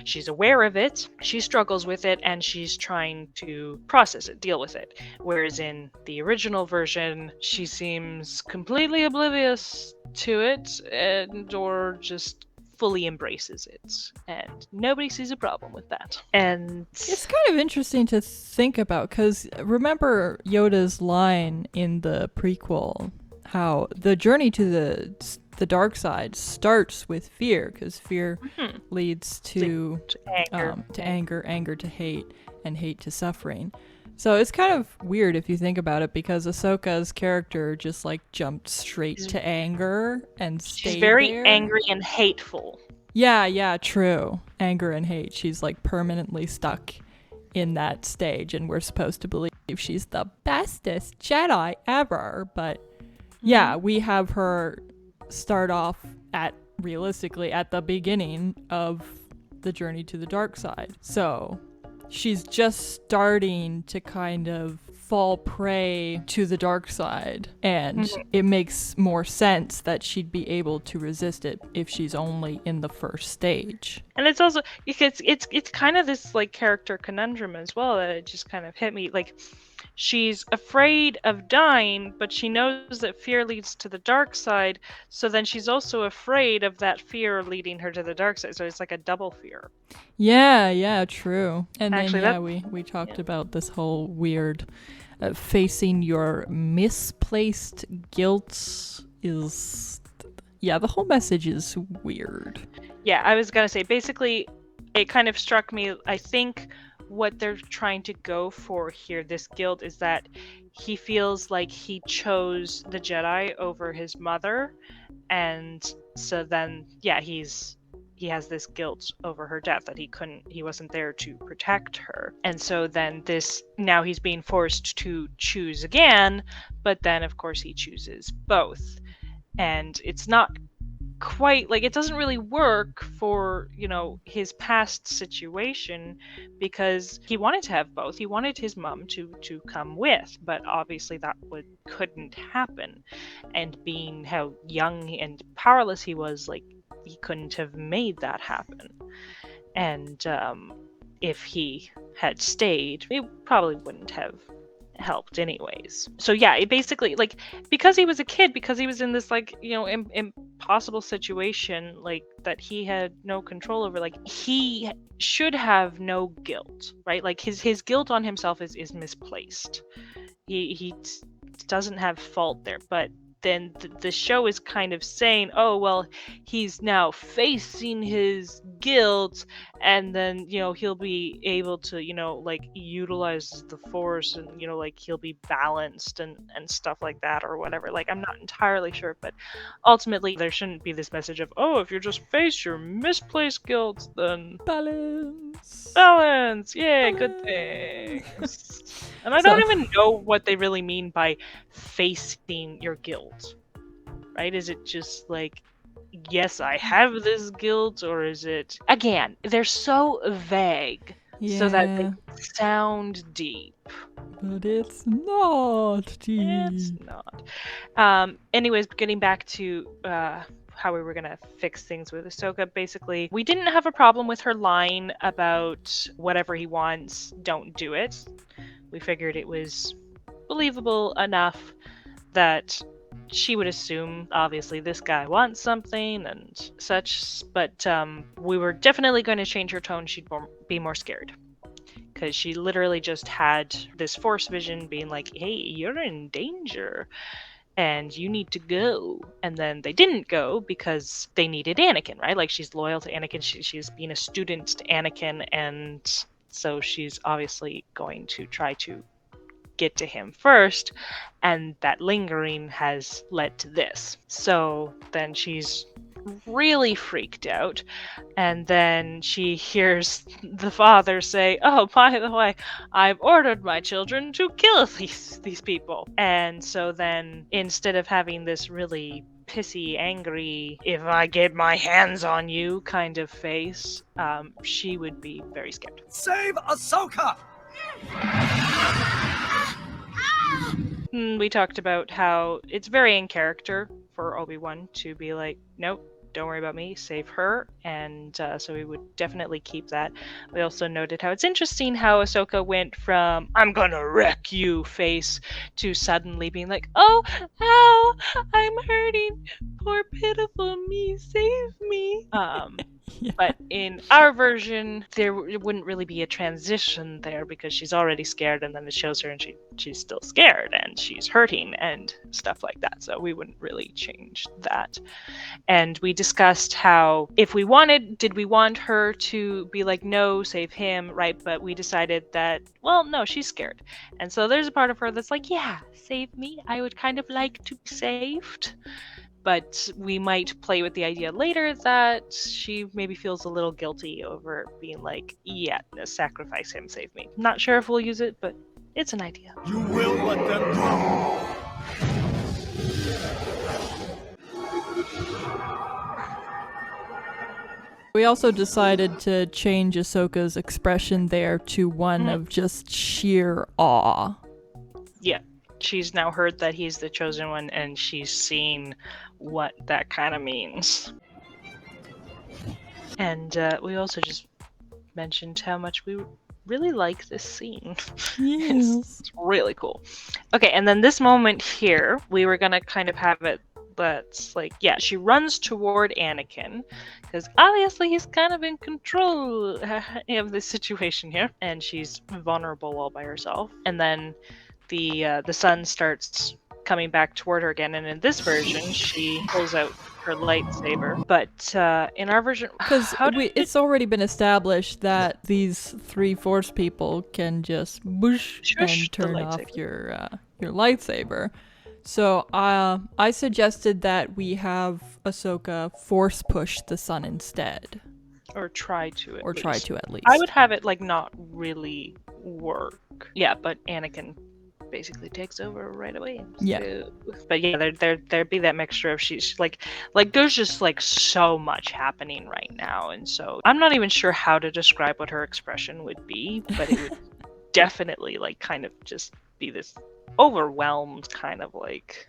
Speaker 2: she's aware of it, she struggles with it, and she's trying to process it, deal with it. Whereas in the original version she seems completely oblivious to it or just fully embraces it, and nobody sees a problem with that. And
Speaker 1: it's kind of interesting to think about, because remember Yoda's line in the prequel, how the journey to the dark side starts with fear, because fear leads to anger to hate, and hate to suffering. So it's kind of weird if you think about it, because Ahsoka's character just like jumped straight to anger and stayed
Speaker 2: she's very
Speaker 1: there.
Speaker 2: angry and hateful.
Speaker 1: Yeah, true. Anger and hate. She's like permanently stuck in that stage, and we're supposed to believe she's the bestest Jedi ever. But yeah, we have her start off realistically at the beginning of the journey to the dark side. So she's just starting to kind of fall prey to the dark side, and it makes more sense that she'd be able to resist it if she's only in the first stage.
Speaker 2: And it's also because it's kind of this like character conundrum as well, that it just kind of hit me. Like, she's afraid of dying, but she knows that fear leads to the dark side, so then she's also afraid of that fear leading her to the dark side. So it's like a double fear.
Speaker 1: Yeah, true. And
Speaker 2: actually,
Speaker 1: then we talked about this whole weird facing your misplaced guilt is, the whole message is weird.
Speaker 2: Yeah, I was gonna say, basically it kind of struck me, I think what they're trying to go for here, this guilt, is that he feels like he chose the Jedi over his mother, and so then he has this guilt over her death, that he wasn't there to protect her. And so then now he's being forced to choose again, but then of course he chooses both. And it's not quite like, it doesn't really work for his past situation, because he wanted to have both. He wanted his mom to come with, but obviously that couldn't happen. And being how young and powerless he was, like, he couldn't have made that happen. And if he had stayed, it probably wouldn't have helped anyways. So yeah, it basically, like, because he was a kid, because he was in this, like, you know, impossible situation, like, that he had no control over, like, he should have no guilt, right? Like, his guilt on himself is misplaced. He doesn't have fault there, but then the show is kind of saying, oh, well, he's now facing his guilt, and then, you know, he'll be able to, you know, like, utilize the force, and, you know, like, he'll be balanced and stuff like that, or whatever. Like, I'm not entirely sure, but ultimately there shouldn't be this message of, oh, if you just face your misplaced guilt, then balance, yeah, good things. And I don't even know what they really mean by facing your guilt, right? Is it just like, yes, I have this guilt, or is it, again, they're so vague, so that they sound deep.
Speaker 1: But it's not deep.
Speaker 2: It's not. Anyways, getting back to how we were gonna fix things with Ahsoka, basically, we didn't have a problem with her line about whatever he wants, don't do it. We figured it was believable enough that she would assume, obviously, this guy wants something and such, but we were definitely going to change her tone. She'd be more scared, because she literally just had this force vision being like, hey, you're in danger and you need to go. And then they didn't go because they needed Anakin, right? Like, she's loyal to Anakin. She's been a student to Anakin, and so she's obviously going to try to get to him first, and that lingering has led to this. So then she's really freaked out, and then she hears the father say, oh, by the way, I've ordered my children to kill these people. And so then, instead of having this really pissy, angry, if I get my hands on you kind of face, she would be very scared.
Speaker 6: Save Ahsoka!
Speaker 2: We talked about how it's very in character for Obi-Wan to be like, nope, don't worry about me, save her, and so we would definitely keep that. We also noted how it's interesting how Ahsoka went from, I'm gonna wreck you face, to suddenly being like, oh, ow, I'm hurting, poor pitiful me, save me. But in our version, there wouldn't really be a transition there, because she's already scared, and then it shows her and she's still scared and she's hurting and stuff like that. So we wouldn't really change that. And we discussed how, if we wanted, did we want her to be like, no, save him, right? But we decided that, well, no, she's scared. And so there's a part of her that's like, yeah, save me. I would kind of like to be saved. But we might play with the idea later that she maybe feels a little guilty over being like, yeah, sacrifice him, save me. Not sure if we'll use it, but it's an idea.
Speaker 6: You will let them go!
Speaker 1: We also decided to change Ahsoka's expression there to one of just sheer awe.
Speaker 2: Yeah. She's now heard that he's the chosen one, and she's seen what that kind of means. And we also just mentioned how much we really like this scene.
Speaker 1: Yes.
Speaker 2: It's really cool. Okay, and then this moment here, we were gonna kind of have it that's like, yeah, she runs toward Anakin, because obviously he's kind of in control of this situation here, and she's vulnerable all by herself. And then the sun starts coming back toward her again, and in this version she pulls out her lightsaber. But in our version,
Speaker 1: because it's already been established that these three Force people can just whoosh and turn off your lightsaber. So I suggested that we have Ahsoka force push the sun instead.
Speaker 2: Or try to at least.
Speaker 1: Try to at least.
Speaker 2: I would have it like not really work. Yeah, but Anakin basically takes over right away.
Speaker 1: Yeah.
Speaker 2: So, but yeah, there'd be that mixture of she's like there's just like so much happening right now, and so I'm not even sure how to describe what her expression would be, but it would definitely like kind of just be this overwhelmed kind of like.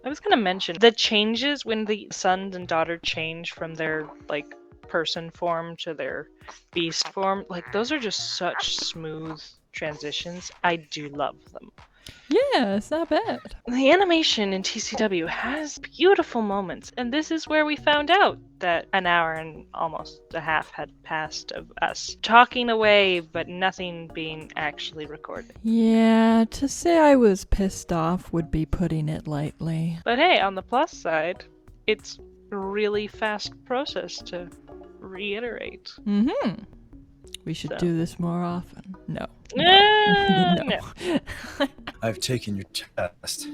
Speaker 2: I was gonna mention the changes when the son and daughter change from their like person form to their beast form. Like, those are just such smooth transitions. I do love them.
Speaker 1: Yeah, it's not bad.
Speaker 2: The animation in TCW has beautiful moments, and this is where we found out that an hour and almost a half had passed of us talking away, but nothing being actually recorded.
Speaker 1: Yeah, to say I was pissed off would be putting it lightly.
Speaker 2: But hey, on the plus side, it's a really fast process to reiterate.
Speaker 1: Mm-hmm. We should
Speaker 2: So.
Speaker 1: do this more often. No.
Speaker 2: No.
Speaker 7: I've taken your test.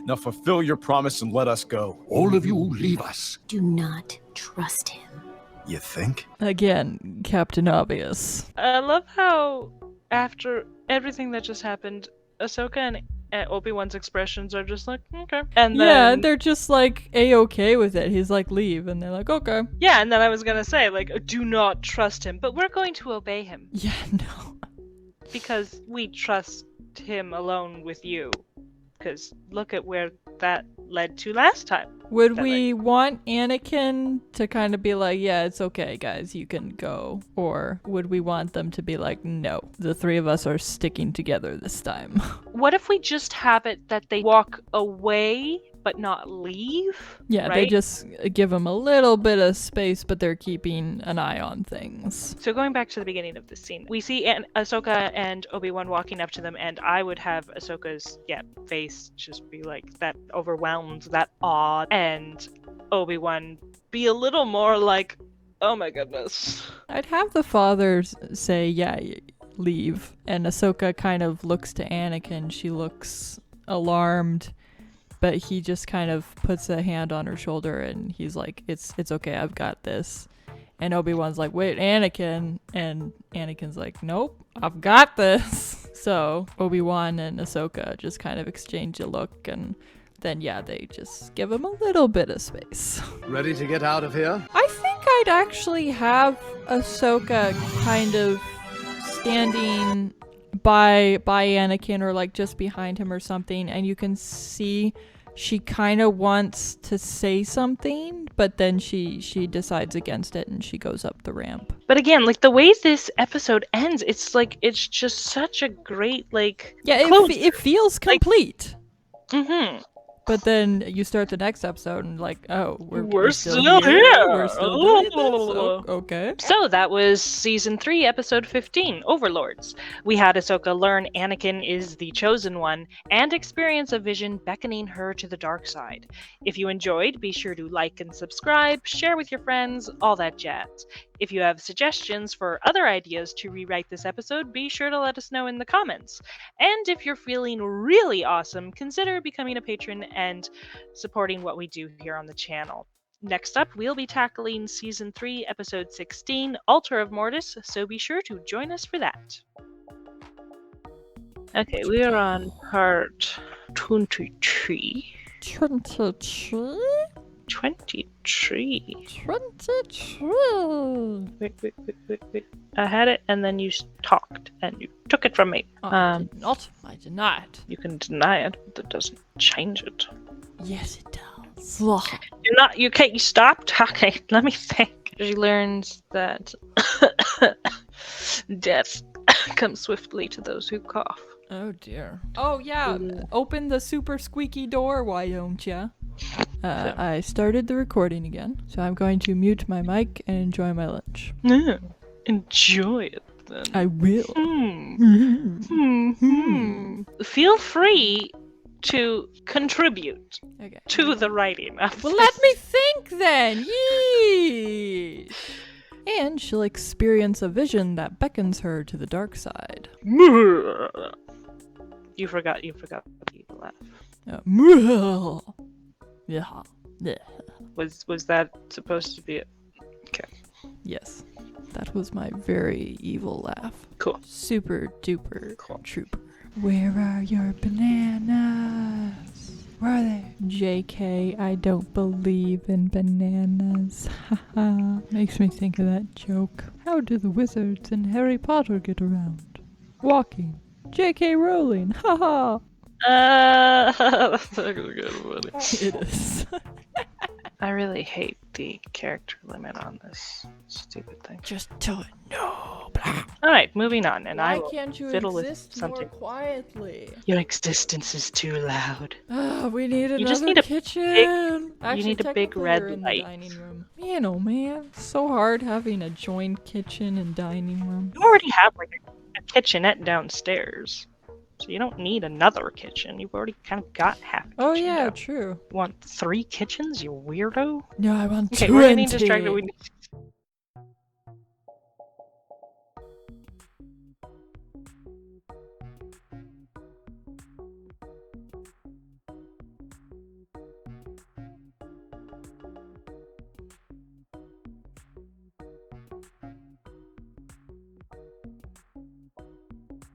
Speaker 7: Now fulfill your promise and let us go.
Speaker 9: All of you leave us.
Speaker 5: Do not trust him.
Speaker 7: You think?
Speaker 1: Again, Captain Obvious.
Speaker 2: I love how, after everything that just happened, Ahsoka and Obi-Wan's expressions are just like, okay. And then,
Speaker 1: Yeah, they're just like A-okay with it. He's like, leave. And they're like, okay.
Speaker 2: yeah, and then I was gonna say, like, do not trust him, but we're going to obey him.
Speaker 1: Yeah, no.
Speaker 2: Because we trust him alone with you. Because look at where that led to last time.
Speaker 1: Would we want Anakin to kind of be like, yeah, it's okay, guys, you can go? Or would we want them to be like, no, the three of us are sticking together this time?
Speaker 2: What if we just have it that they walk away but not leave?
Speaker 1: Yeah,
Speaker 2: right?
Speaker 1: They just give them a little bit of space, but they're keeping an eye on things.
Speaker 2: So going back to the beginning of the scene, we see Ahsoka and Obi-Wan walking up to them, and I would have Ahsoka's face just be like that overwhelmed, that awed, and Obi-Wan be a little more like, oh my goodness.
Speaker 1: I'd have the fathers say, yeah, leave. And Ahsoka kind of looks to Anakin. She looks alarmed, but he just kind of puts a hand on her shoulder and he's like, it's okay, I've got this. And Obi-Wan's like, wait, Anakin. And Anakin's like, nope, I've got this. So Obi-Wan and Ahsoka just kind of exchange a look, and then they just give him a little bit of space.
Speaker 6: Ready to get out of here?
Speaker 1: I think I'd actually have Ahsoka kind of standing by Anakin, or like just behind him or something, and you can see she kind of wants to say something, but then she decides against it and she goes up the ramp.
Speaker 2: But again, like the way this episode ends, it's like, it's just such a great, like,
Speaker 1: it feels complete.
Speaker 2: Mm-hmm.
Speaker 1: But then you start the next episode and like, oh,
Speaker 2: we're still here.
Speaker 1: We're still doing this. Oh, okay.
Speaker 2: So that was season 3, episode 15, Overlords. We had Ahsoka learn Anakin is the chosen one and experience a vision beckoning her to the dark side. If you enjoyed, be sure to like and subscribe, share with your friends, all that jazz. If you have suggestions for other ideas to rewrite this episode, be sure to let us know in the comments. And if you're feeling really awesome, consider becoming a patron and supporting what we do here on the channel. Next up, we'll be tackling Season 3, Episode 16, Altar of Mortis, so be sure to join us for that. Okay, we are on part 23.
Speaker 1: 23?
Speaker 2: 23.
Speaker 1: 23.
Speaker 2: Wait. I had it, and then you talked, and you took it from me.
Speaker 1: I did not. I did not.
Speaker 2: You can deny it, but that doesn't change it.
Speaker 1: Yes, it does.
Speaker 2: You can't. You stop talking. Let me think. She learns that death comes swiftly to those who cough.
Speaker 1: Oh dear. Oh yeah. Open the super squeaky door, why don't ya? I started the recording again, so I'm going to mute my mic and enjoy my lunch.
Speaker 2: Yeah. Enjoy it then.
Speaker 1: I will.
Speaker 2: Feel free to contribute to the writing of
Speaker 1: Well,
Speaker 2: this.
Speaker 1: let me think then. Yee! And she'll experience a vision that beckons her to the dark side.
Speaker 2: You forgot the evil laugh.
Speaker 1: Yeah.
Speaker 2: Was that supposed to be it? Okay.
Speaker 1: Yes. That was my very evil laugh.
Speaker 2: Cool.
Speaker 1: Super duper trooper. Where are your bananas? Where are they? JK, I don't believe in bananas. Haha. Makes me think of that joke. How do the wizards in Harry Potter get around? Walking. JK Rowling. Haha.
Speaker 2: That's a good one.
Speaker 1: It is.
Speaker 2: I really hate the character limit on this stupid thing.
Speaker 1: Just tell it no. Blah.
Speaker 2: Alright, moving on, and I
Speaker 1: Why
Speaker 2: will
Speaker 1: can't you
Speaker 2: fiddle with
Speaker 1: exist
Speaker 2: something.
Speaker 1: more quietly?
Speaker 2: Your existence is too loud.
Speaker 1: We need another
Speaker 2: You just need a
Speaker 1: kitchen. Actually,
Speaker 2: need a big
Speaker 1: technically
Speaker 2: red
Speaker 1: they're in
Speaker 2: light.
Speaker 1: the dining room. Man, oh man, so hard having a joined kitchen and dining room.
Speaker 2: You already have like a kitchenette downstairs, so you don't need another kitchen. You've already kind of got half a kitchen.
Speaker 1: Oh yeah,
Speaker 2: down.
Speaker 1: true.
Speaker 2: You want 3 kitchens, you weirdo?
Speaker 1: No, I want
Speaker 2: Okay,
Speaker 1: 20.
Speaker 2: we're getting distracted.